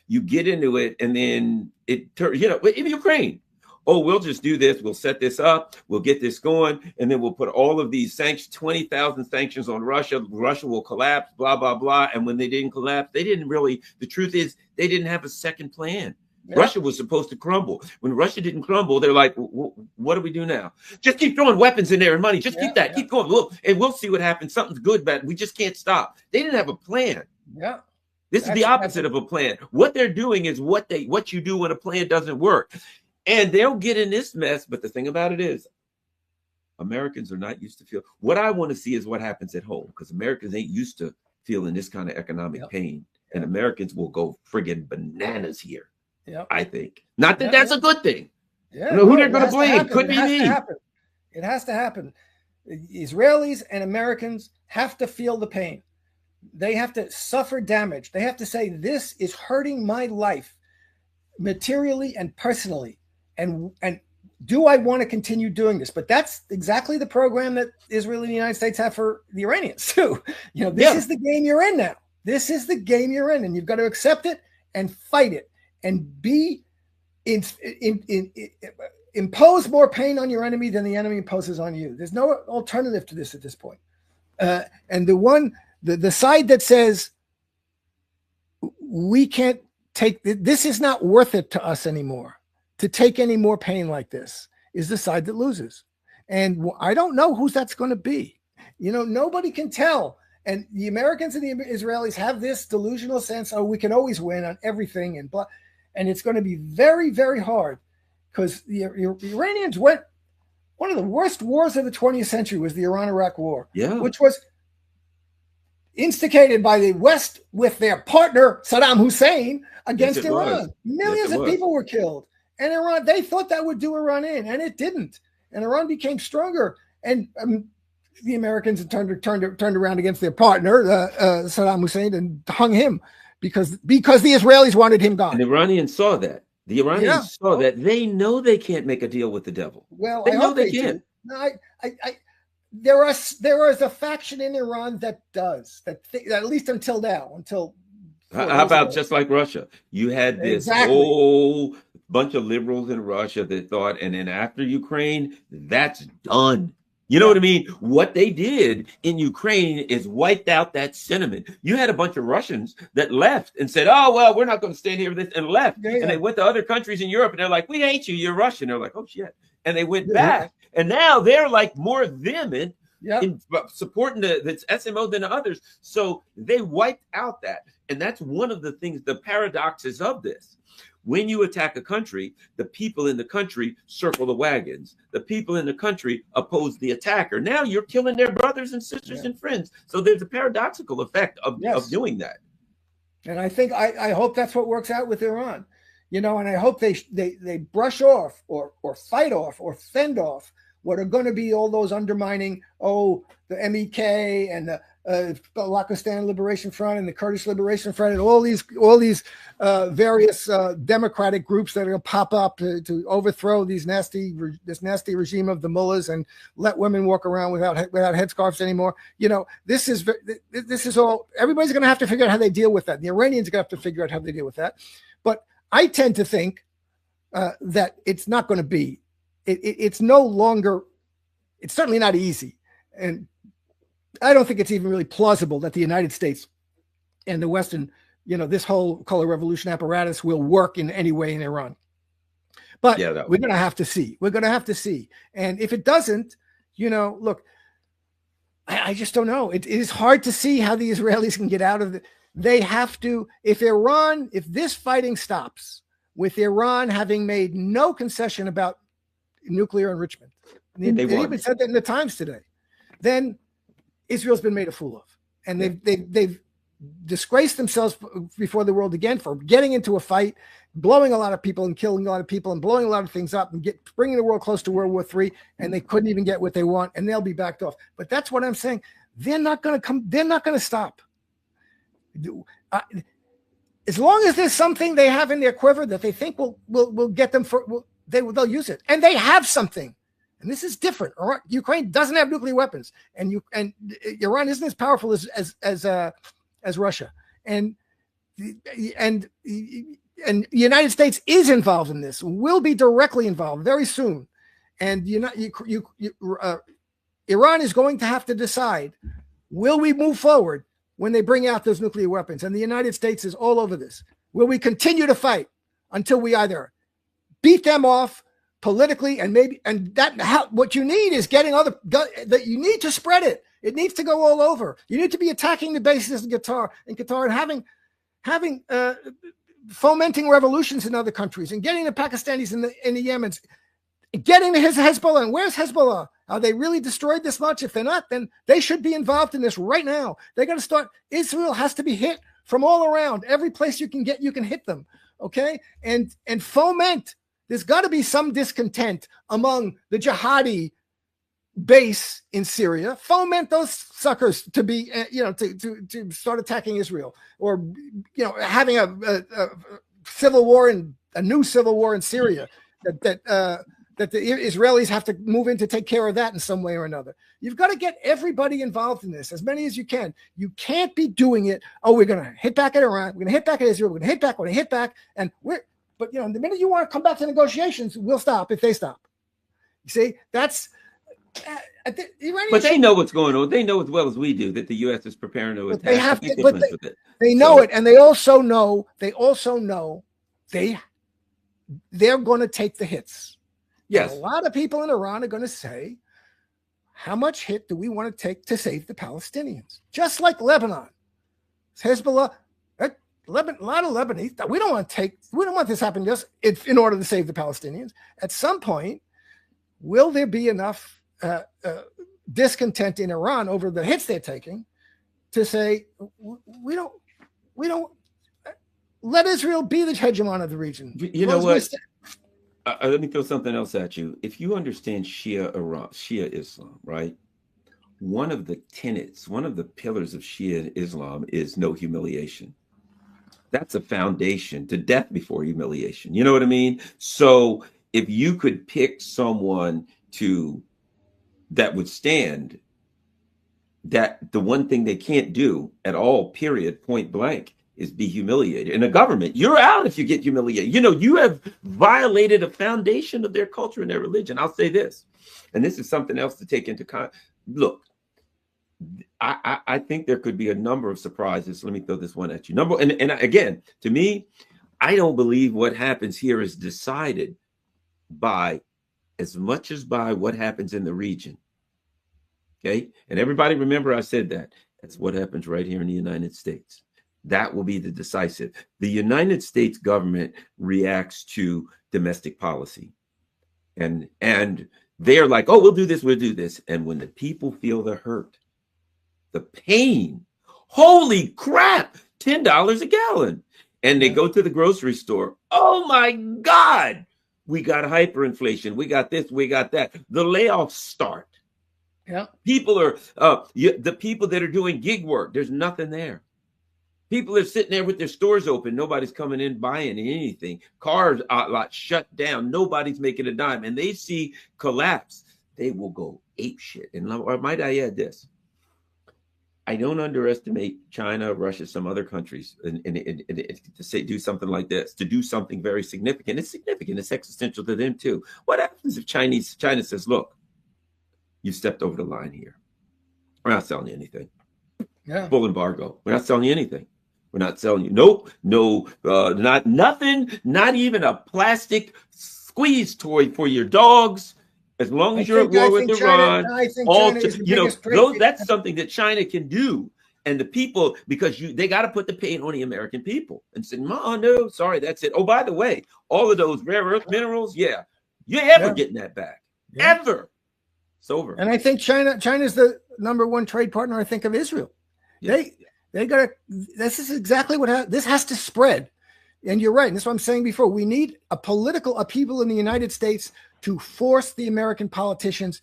you get into it and then in Ukraine. Oh, we'll just do this. We'll set this up. We'll get this going. And then we'll put all of these 20,000 sanctions on Russia. Russia will collapse, blah, blah, blah. And when they didn't collapse, the truth is they didn't have a second plan. Yeah. Russia was supposed to crumble. When Russia didn't crumble, they're like, what do we do now? Just keep throwing weapons in there and money. Just keep that. Keep going. Look, and we'll see what happens. Something's good, but we just can't stop. They didn't have a plan. Yeah. This is the opposite of a plan. What they're doing is what you do when a plan doesn't work. And they'll get in this mess. But the thing about it is, Americans are not used to feel. What I want to see is what happens at home, because Americans ain't used to feeling this kind of economic pain. And Americans will go friggin' bananas here. Yep. I think. Not that that's a good thing. Yeah. Who they're going to blame? Could be me. It has to happen. Israelis and Americans have to feel the pain. They have to suffer damage. They have to say, this is hurting my life materially and personally. And do I want to continue doing this? But that's exactly the program that Israel and the United States have for the Iranians too. This is the game you're in now. This is the game you're in, and you've got to accept it and fight it and impose more pain on your enemy than the enemy imposes on you. There's no alternative to this at this point. And the side that says we can't take this is not worth it to us anymore to take any more pain like this is the side that loses. And I don't know who that's going to be. Nobody can tell. And the Americans and the Israelis have this delusional sense, oh, we can always win on everything and blah. And it's going to be very, very hard because the Iranians went. One of the worst wars of the 20th century was the Iran-Iraq War, which was instigated by the West with their partner, Saddam Hussein, against Iran. Millions of people were killed. And Iran, they thought that would do Iran in, and it didn't. And Iran became stronger. And the Americans turned around against their partner, Saddam Hussein, and hung him because the Israelis wanted him gone. And the Iranians saw that. The Iranians saw that. They know they can't make a deal with the devil. Well, they know they can't. No, there is a faction in Iran that does that, at least until now. How about just like Russia? You had this whole bunch of liberals in Russia that thought, and then after Ukraine, that's done. You know what I mean? What they did in Ukraine is wiped out that sentiment. You had a bunch of Russians that left and said, oh, well, we're not going to stand here with this, and left. And they went to other countries in Europe, and they're like, we hate you. You're Russian. They're like, oh, shit. And they went back, and now they're like more vehement in supporting this SMO than others. So they wiped out that. And that's one of the things, the paradoxes of this. When you attack a country, the people in the country circle the wagons. The people in the country oppose the attacker. Now you're killing their brothers and sisters and friends. So there's a paradoxical effect of doing that. And I think I hope that's what works out with Iran. And I hope they brush off or fight off or fend off what are going to be all those undermining, the MEK and the Pakistan Liberation Front and the Kurdish Liberation Front and all these various democratic groups that are going to pop up to overthrow this nasty regime of the mullahs and let women walk around without headscarves anymore. This is all. Everybody's going to have to figure out how they deal with that. The Iranians are going to have to figure out how they deal with that. But I tend to think that it's not going to be. It's no longer. It's certainly not easy, and I don't think it's even really plausible that the United States and the Western, this whole color revolution apparatus will work in any way in Iran. But we're going to have to see. We're going to have to see. And if it doesn't, look, I just don't know. It is hard to see how the Israelis can get out of it. They have to, if this fighting stops with Iran having made no concession about nuclear enrichment, they even said that in the Times today, then Israel's been made a fool of, and they've disgraced themselves before the world again for getting into a fight, blowing a lot of people and killing a lot of people and blowing a lot of things up and bringing the world close to World War III, and they couldn't even get what they want, and they'll be backed off. But that's what I'm saying. They're not going to come. They're not going to stop. As long as there's something they have in their quiver that they think will get them they'll use it, and they have something. And this is different. Ukraine doesn't have nuclear weapons, and Iran isn't as powerful as Russia. And the United States is involved in this. Will be directly involved very soon. And Iran is going to have to decide: will we move forward when they bring out those nuclear weapons? And the United States is all over this. Will we continue to fight until we either beat them off politically, what you need is getting that you need to spread it. It needs to go all over. You need to be attacking the bases in Qatar and having fomenting revolutions in other countries and getting the Pakistanis and the Yemens, getting the Hezbollah. And where's Hezbollah? Are they really destroyed this much? If they're not, then they should be involved in this right now. They got to start. Israel has to be hit from all around. Every place you can hit them. Okay, and foment. There's got to be some discontent among the jihadi base in Syria. Foment those suckers to be, to start attacking Israel, or having a civil war a new civil war in Syria that that the Israelis have to move in to take care of that in some way or another. You've got to get everybody involved in this, as many as you can. You can't be doing it. Oh, we're going to hit back at Iran. We're going to hit back at Israel. We're going to hit back. We're going to hit back. But the minute you want to come back to negotiations, we'll stop if they stop. You see, that's. But they know what's going on. They know as well as we do that the U.S. is preparing to attack. They know it, and they also know they're going to take the hits. Yes, and a lot of people in Iran are going to say, "How much hit do we want to take to save the Palestinians?" Just like Lebanon, Hezbollah, a lot of Lebanese. We don't want this to happen just in order to save the Palestinians. At some point, will there be enough discontent in Iran over the hits they're taking to say we don't let Israel be the hegemon of the region? You know what? Let me throw something else at you. If you understand Shia Islam, right? One of the tenets, one of the pillars of Shia Islam is no humiliation. That's a foundation to death before humiliation. You know what I mean? So if you could pick someone that would stand, that the one thing they can't do at all, period, point blank, is be humiliated. In a government, you're out if you get humiliated. You have violated a foundation of their culture and their religion. I'll say this, and this is something else to take into account. Look, I think there could be a number of surprises. Let me throw this one at you. And again, to me, I don't believe what happens here is decided by as much as by what happens in the region. Okay. And everybody remember I said that. That's what happens right here in the United States. That will be the decisive. The United States government reacts to domestic policy. And they're like, oh, we'll do this. And when the people feel the hurt, the pain, holy crap, $10 a gallon. And they go to the grocery store. Oh my God. We got hyperinflation. We got this. We got that. The layoffs start. Yeah. People are the people that are doing gig work. There's nothing there. People are sitting there with their stores open. Nobody's coming in buying anything. Cars lot shut down. Nobody's making a dime. And they see collapse. They will go ape shit. And or might I add this? I don't underestimate China, Russia, some other countries, and to do something like this, to do something very significant. It's significant. It's existential to them too. What happens if China says, "Look, you stepped over the line here. We're not selling you anything. Yeah, full embargo. We're not selling you anything. We're not selling you. Nope, no, not nothing. Not even a plastic squeeze toy for your dogs." As long as you're at war with Iran, that's something that China can do. And the people, because they got to put the pain on the American people and say, no, sorry, that's it. Oh, by the way, all of those rare earth minerals, you're ever getting that back. Yeah. Ever. It's over. And I think China's the number one trade partner, I think, of Israel. Yes. They got to, this is exactly what this has to spread. And you're right. And that's what I'm saying before. We need a political upheaval in the United States to force the American politicians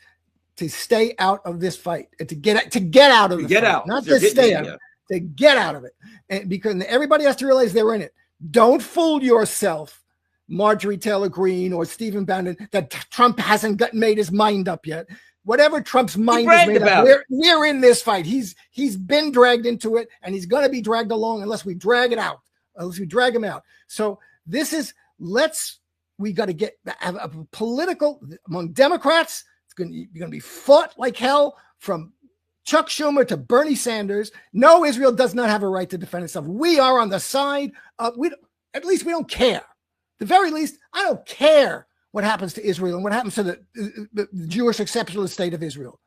to stay out of this fight and to get out of the fight. Not to stay out, to get out of it. And because everybody has to realize they're in it. Don't fool yourself, Marjorie Taylor Greene or Stephen Bannon, that Trump hasn't made his mind up yet. Whatever Trump's mind is made up, we're in this fight. He's been dragged into it, and he's going to be dragged along unless we drag it out. Unless we drag him out. So this is, we got to have a political among Democrats. You're going to be fought like hell from Chuck Schumer to Bernie Sanders. No, Israel does not have a right to defend itself. We are on the side of, at least we don't care. At the very least, I don't care what happens to Israel and what happens to the Jewish exceptional state of Israel.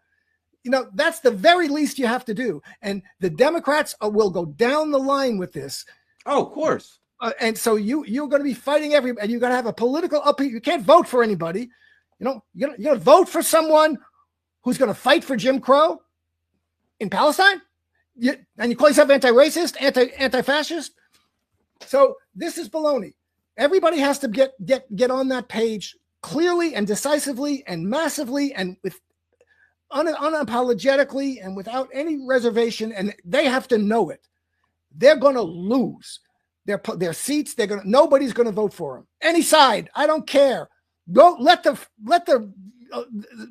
That's the very least you have to do. And the Democrats will go down the line with this. Oh, of course. And so you're going to be fighting and you're going to have a political upheaval. You can't vote for anybody. You're going to vote for someone who's going to fight for Jim Crow in Palestine. And you call yourself anti-racist, anti-fascist. So this is baloney. Everybody has to get on that page clearly and decisively and massively and with unapologetically and without any reservation. And they have to know it. They're going to lose their seats. Nobody's going to vote for them. Any side, I don't care. Go let the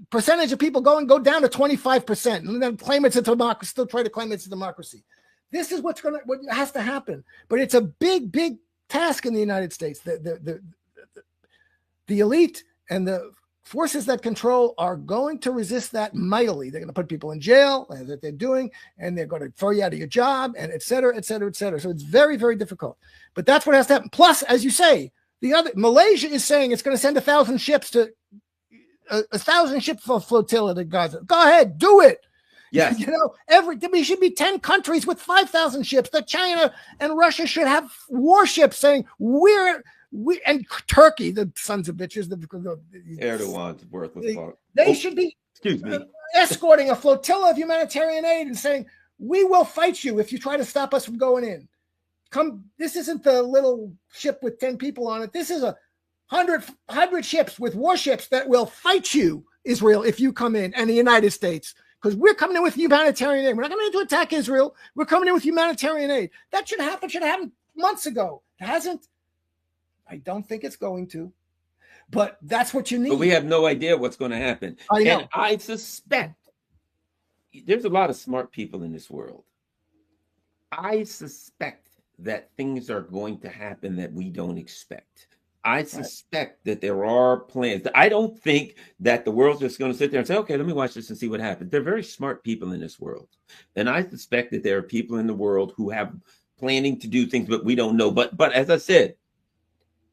percentage of people go down to 25%, and then claim it's a democracy. Still try to claim it's a democracy. This is what has to happen. But it's a big task in the United States. The elite and the forces that control are going to resist that mightily. They're going to put people in jail, as that they're doing, and they're going to throw you out of your job, and et cetera, et cetera, et cetera. So it's very, very difficult. But that's what has to happen. Plus, as you say, Malaysia is saying it's going to send 1,000 ships to a 1,000 ship flotilla to Gaza. Go ahead, do it. Yes. We should be 10 countries with 5,000 ships. That China and Russia should have warships saying and Turkey, the sons of bitches, Erdogan's worthless. They should be escorting a flotilla of humanitarian aid and saying, we will fight you if you try to stop us from going in. This isn't the little ship with 10 people on it. This is 100 ships with warships that will fight you, Israel, if you come in, and the United States. Because we're coming in with humanitarian aid. We're not coming in to attack Israel. We're coming in with humanitarian aid. That should have happened months ago. It hasn't. I don't think it's going to. But that's what you need. But we have no idea what's going to happen. I know. And I suspect there's a lot of smart people in this world. I suspect that things are going to happen that we don't expect. I suspect that there are plans. I don't think that the world's just going to sit there and say, okay, let me watch this and see what happens. They're very smart people in this world. And I suspect that there are people in the world who have planning to do things, but we don't know. But as I said,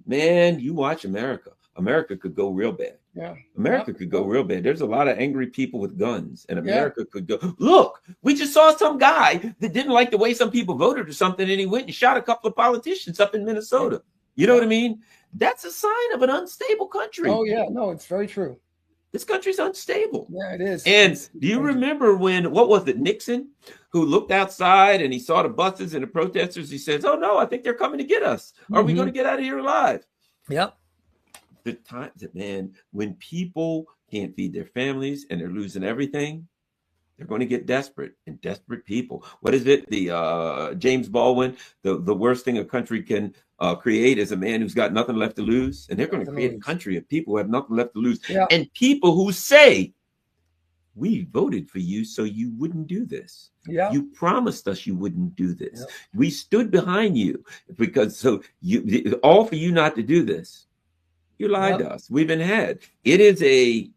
man, you watch America. America could go real bad. Yeah. America could go real bad. There's a lot of angry people with guns, and America could go. Look, we just saw some guy that didn't like the way some people voted or something, and he went and shot a couple of politicians up in Minnesota. You know what I mean? That's a sign of an unstable country. Oh, yeah. No, it's very true. This country's unstable. Yeah, it is. And do you remember when, what was it, Nixon, who looked outside and he saw the buses and the protesters? He says, oh, no, I think they're coming to get us. Are we going to get out of here alive? Yep. The time that, man, when people can't feed their families and they're losing everything, they're going to get desperate, and desperate people. What is it? The James Baldwin, the worst thing a country can create is a man who's got nothing left to lose. And they're going to create a country of people who have nothing left to lose. Yeah. And people who say, we voted for you so you wouldn't do this. Yeah. You promised us you wouldn't do this. Yeah. We stood behind you because all for you not to do this. You lied to us. We've been had. It is a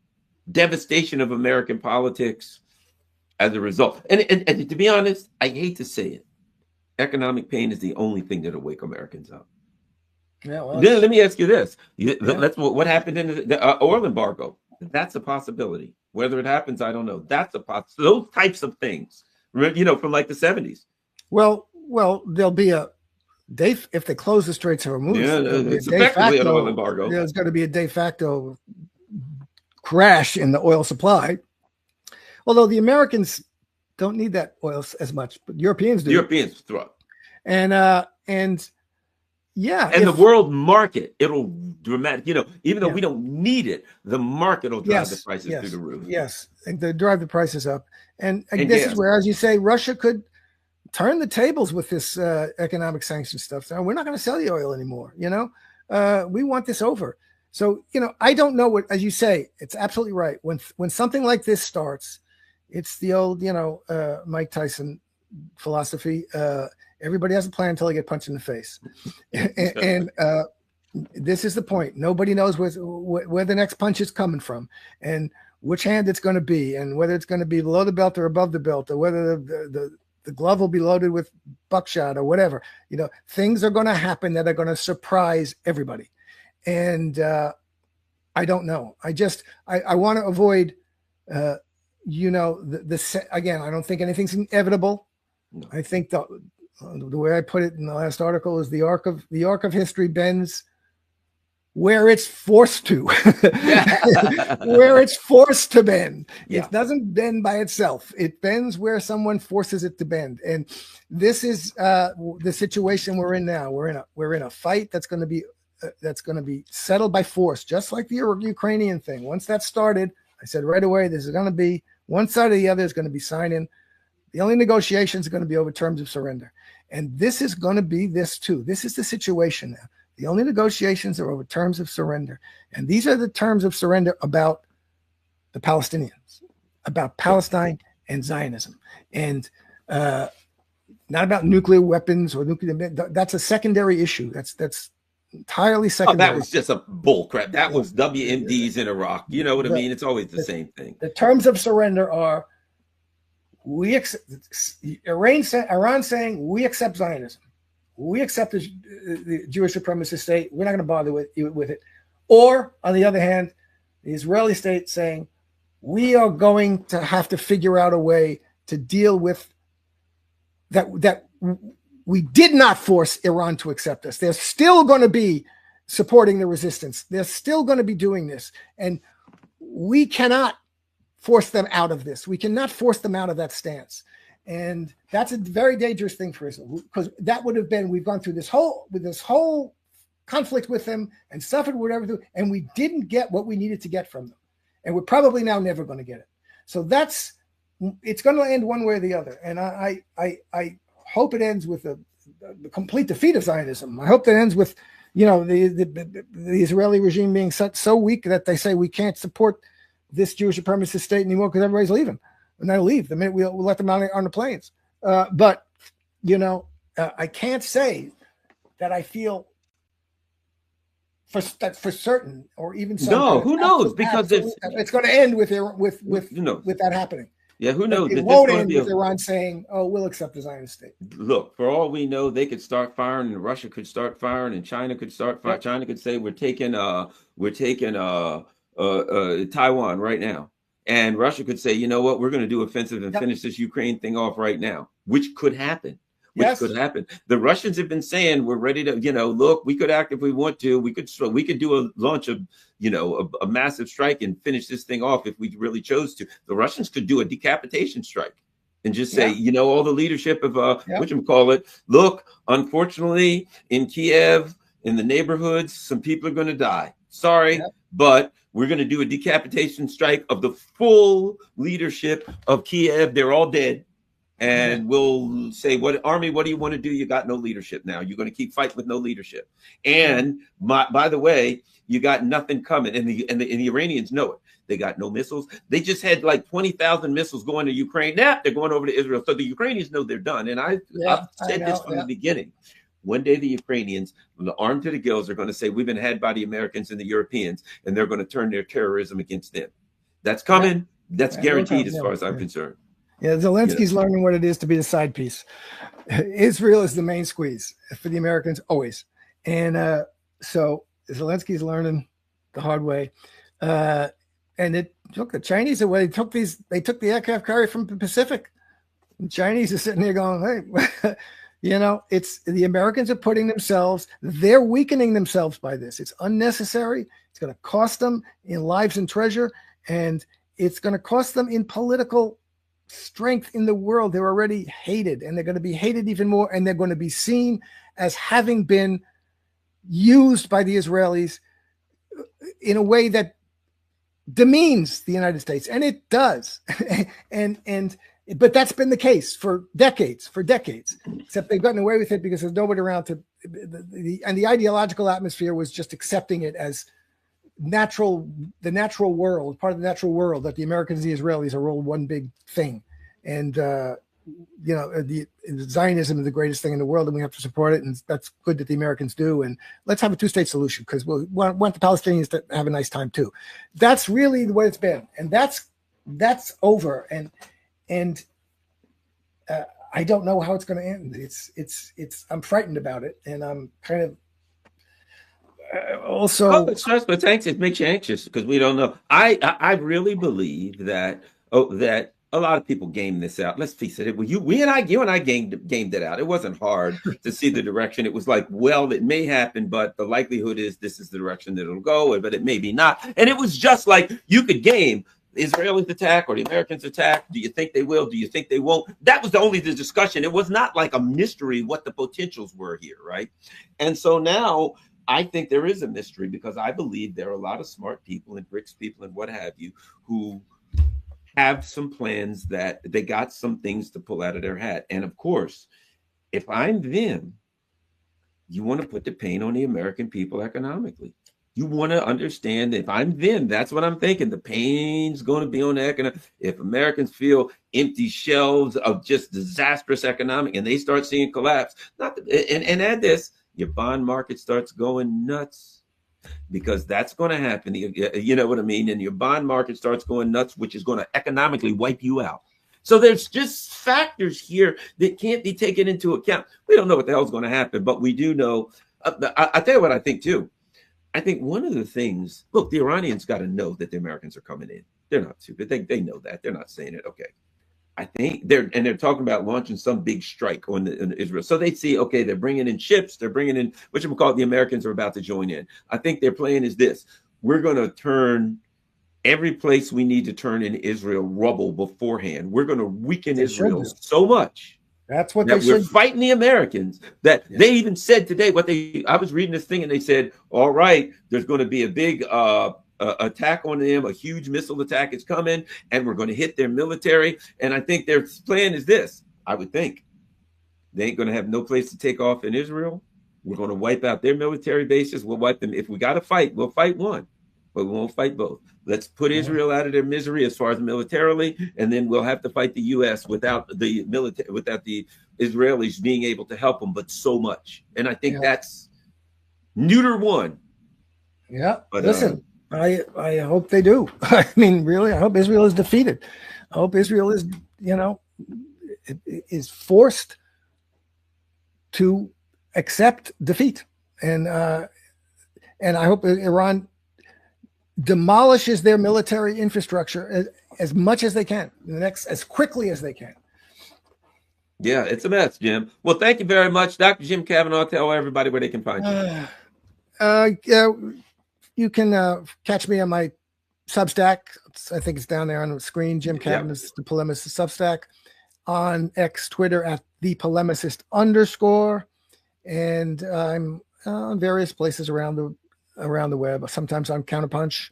devastation of American politics as a result. And to be honest, I hate to say it. Economic pain is the only thing that'll wake Americans up. Yeah, well, then let me ask you this. What happened in the oil embargo? That's a possibility. Whether it happens, I don't know. That's a possibility. Those types of things, from like the 70s. Well, there'll be if they close the Straits of Hormuz, it's effectively an oil embargo. There's going to be a de facto crash in the oil supply. Although the Americans don't need that oil as much, but Europeans do. Europeans throw up. And the world market, it'll dramatic, even though we don't need it, the market will drive the prices through the roof. Yes, and they drive the prices up. And this is where, as you say, Russia could turn the tables with this economic sanction stuff. So we're not going to sell you oil anymore. We want this over. So, I don't know what, as you say, it's absolutely right. When something like this starts, it's the old, Mike Tyson philosophy. Everybody has a plan until they get punched in the face. and this is the point. Nobody knows where the next punch is coming from and which hand it's going to be, and whether it's going to be below the belt or above the belt, or whether the glove will be loaded with buckshot or whatever. Things are going to happen that are going to surprise everybody. And I don't know. I want to avoid, again, I don't think anything's inevitable. No. I think the way I put it in the last article is the arc of history bends where it's forced to, where it's forced to bend. Yeah. It doesn't bend by itself. It bends where someone forces it to bend. And this is the situation we're in now. We're in a fight that's going to be settled by force, just like the Ukrainian thing. Once that started, I said right away, this is going to be one side or the other is going to be signing. The only negotiations are going to be over terms of surrender. And this is going to be this too. This is the situation now. The only negotiations are over terms of surrender. And these are the terms of surrender about the Palestinians, about Palestine and Zionism. And not about nuclear weapons or nuclear. That's a secondary issue. That's entirely secondary. That was just a bull crap. That was WMDs in Iraq. You know what I mean? It's always the same thing. The terms of surrender are Iran saying we accept Zionism. We accept the Jewish supremacist state. We're not going to bother with it. Or, on the other hand, the Israeli state saying we are going to have to figure out a way to deal with that we did not force Iran to accept us. They're still going to be supporting the resistance. They're still going to be doing this. And we cannot force them out of this. We cannot force them out of that stance. And that's a very dangerous thing for Israel, because that would have been, we've gone through this whole conflict with them and suffered whatever, and we didn't get what we needed to get from them. And we're probably now never going to get it. So it's going to end one way or the other. And I hope it ends with the complete defeat of Zionism. I hope that ends with, the Israeli regime being so weak that they say we can't support this Jewish supremacist state anymore because everybody's leaving. And they'll leave the minute we'll let them out on the planes. But I can't say that I feel for certain, or even no. Who knows? Because it's going to end with that happening. Yeah, who knows? It won't end with Iran saying, "Oh, we'll accept the Zionist state." Look, for all we know, they could start firing, and Russia could start firing, and China could start firing. Yep. China could say, "We're taking Taiwan right now," and Russia could say, "You know what? We're going to do offensive and finish this Ukraine thing off right now," which could happen. Could happen. The Russians have been saying we're ready to, look, we could act if we want to. We could do a launch of, a massive strike and finish this thing off if we really chose to. The Russians could do a decapitation strike and just say, all the leadership of whatchamacallit, look, unfortunately, in Kiev, in the neighborhoods, some people are going to die. Sorry, but we're going to do a decapitation strike of the full leadership of Kiev. They're all dead. And we'll say, army, what do you want to do? You got no leadership now. You're going to keep fighting with no leadership. And by the way, you got nothing coming. And the Iranians know it. They got no missiles. They just had like 20,000 missiles going to Ukraine. Now they're going over to Israel. So the Ukrainians know they're done. And I've said this from the beginning. One day the Ukrainians, from the armed to the gills, are going to say, we've been had by the Americans and the Europeans, and they're going to turn their terrorism against them. That's coming. That's guaranteed as far as I'm concerned. Yeah, Zelensky's learning what it is to be the side piece. Israel is the main squeeze for the Americans, always. And so Zelensky's learning the hard way. And it took the Chinese away. They took the aircraft carrier from the Pacific. The Chinese are sitting there going, hey, it's the Americans are putting themselves, they're weakening themselves by this. It's unnecessary. It's going to cost them in lives and treasure, and it's going to cost them in political strength in the world. They're already hated, and they're going to be hated even more, and they're going to be seen as having been used by the Israelis in a way that demeans the United States, and it does. But that's been the case for decades, except they've gotten away with it because there's nobody around to and the ideological atmosphere was just accepting it as the natural world, part of the natural world, that the Americans and the Israelis are all one big thing. And, the Zionism is the greatest thing in the world, and we have to support it. And that's good that the Americans do. And let's have a two-state solution, because we want the Palestinians to have a nice time too. That's really the way it's been. And that's over. And I don't know how it's going to end. I'm frightened about it. And I'm kind of, also, it's stressful. It's anxious. It makes you anxious because we don't know. I really believe that that a lot of people game this out. Let's face it. You and I gamed it out. It wasn't hard to see the direction. It was like, well, it may happen, but the likelihood is this is the direction that it'll go, but it may be not. And it was just like you could game the Israelis attack or the Americans attack. Do you think they will? Do you think they won't? That was only the discussion. It was not like a mystery what the potentials were here, right? And so now, I think there is a mystery, because I believe there are a lot of smart people and BRICS people and what have you who have some plans, that they got some things to pull out of their hat. And of course, if I'm them, you want to put the pain on the American people economically. You want to understand that if I'm them, that's what I'm thinking. The pain's going to be on the economic. If Americans feel empty shelves of just disastrous economic and they start seeing collapse, and add this, your bond market starts going nuts because that's going to happen. You know what I mean? And your bond market starts going nuts, which is going to economically wipe you out. So there's just factors here that can't be taken into account. We don't know what the hell is going to happen, but we do know. I tell you what I think too. I think one of the things, look, the Iranians got to know that the Americans are coming in. They're not stupid. They know that. They're not saying it. Okay. I think they're talking about launching some big strike on Israel. So they see, okay, they're bringing in ships. They're bringing in, the Americans are about to join in. I think their plan is this. We're going to turn every place we need to turn in Israel rubble beforehand. We're going to weaken Israel so much. That's what that we're fighting the Americans. That they even said today, I was reading this thing and they said, all right, there's going to be a big attack on them, a huge missile attack is coming, and we're going to hit their military. And I think their plan is this. I would think they ain't going to have no place to take off in Israel. We're going to wipe out their military bases. We'll wipe them. If we got to fight, we'll fight one, but we won't fight both. Let's put Israel out of their misery as far as militarily, and then we'll have to fight the U.S. without the military, without the Israelis being able to help them, but so much. And I think that's neuter one. Yeah. But listen, I hope they do. I mean, really, I hope Israel is defeated. I hope Israel is, is forced to accept defeat, and I hope Iran demolishes their military infrastructure as much as they can, as quickly as they can. Yeah, it's a mess, Jim. Well, thank you very much, Dr. Jim Kavanaugh. Tell everybody where they can find you. You can catch me on my Substack. I think it's down there on the screen. Jim Kavanaugh's The Polemicist Substack. On X, Twitter at @thepolemicist_, and I'm on various places around the web. Sometimes on Counterpunch.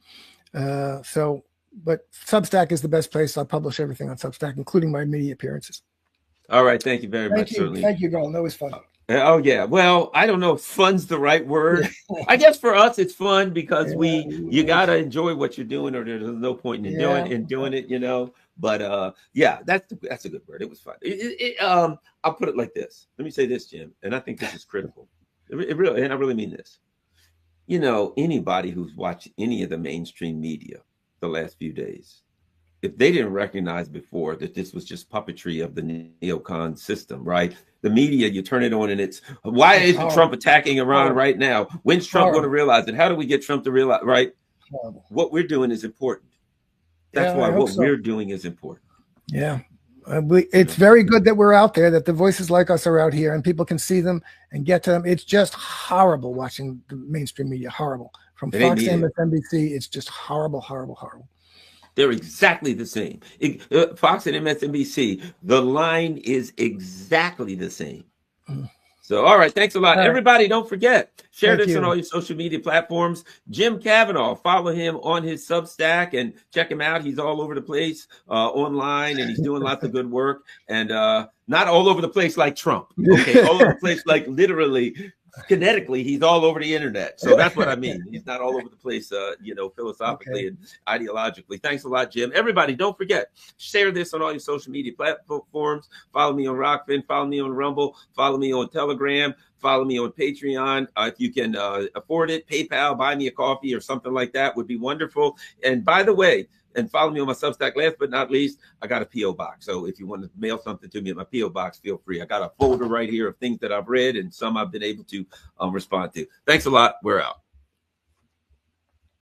But Substack is the best place. I publish everything on Substack, including my media appearances. All right. Thank you very much. Certainly. Thank you, Garland. That was fun. Oh, yeah. Well, I don't know if fun's the right word. I guess for us, it's fun because you got to enjoy what you're doing, or there's no point in doing it, But that's a good word. It was fun. I'll put it like this. Let me say this, Jim, and I think this is critical. It really, and I really mean this. Anybody who's watched any of the mainstream media the last few days, if they didn't recognize before that this was just puppetry of the neocon system, right? The media, you turn it on and it's, why isn't Trump attacking Iran right now? When's Trump going to realize it? How do we get Trump to realize, right? What we're doing is important. That's why what we're doing is important. Yeah. It's very good that we're out there, that the voices like us are out here and people can see them and get to them. It's just horrible watching the mainstream media. Horrible. From Fox to MSNBC, it's just horrible, horrible, horrible. They're exactly the same. Fox and MSNBC, the line is exactly the same. So, all right. Thanks a lot. Everybody, don't forget, share this on all your social media platforms. Jim Kavanaugh, follow him on his Substack and check him out. He's all over the place online, and he's doing lots of good work. And not all over the place like Trump. Okay, all over the place like literally, kinetically, he's all over the internet. So that's what I mean. He's not all over the place, philosophically and ideologically. Thanks a lot, Jim. Everybody, don't forget, share this on all your social media platforms. Follow me on Rockfin. Follow me on Rumble. Follow me on Telegram. Follow me on Patreon. If you can afford it, PayPal, buy me a coffee or something like that would be wonderful. And by the way, and follow me on my Substack. Last but not least, I got a P.O. box. So if you want to mail something to me at my P.O. box, feel free. I got a folder right here of things that I've read and some I've been able to respond to. Thanks a lot. We're out.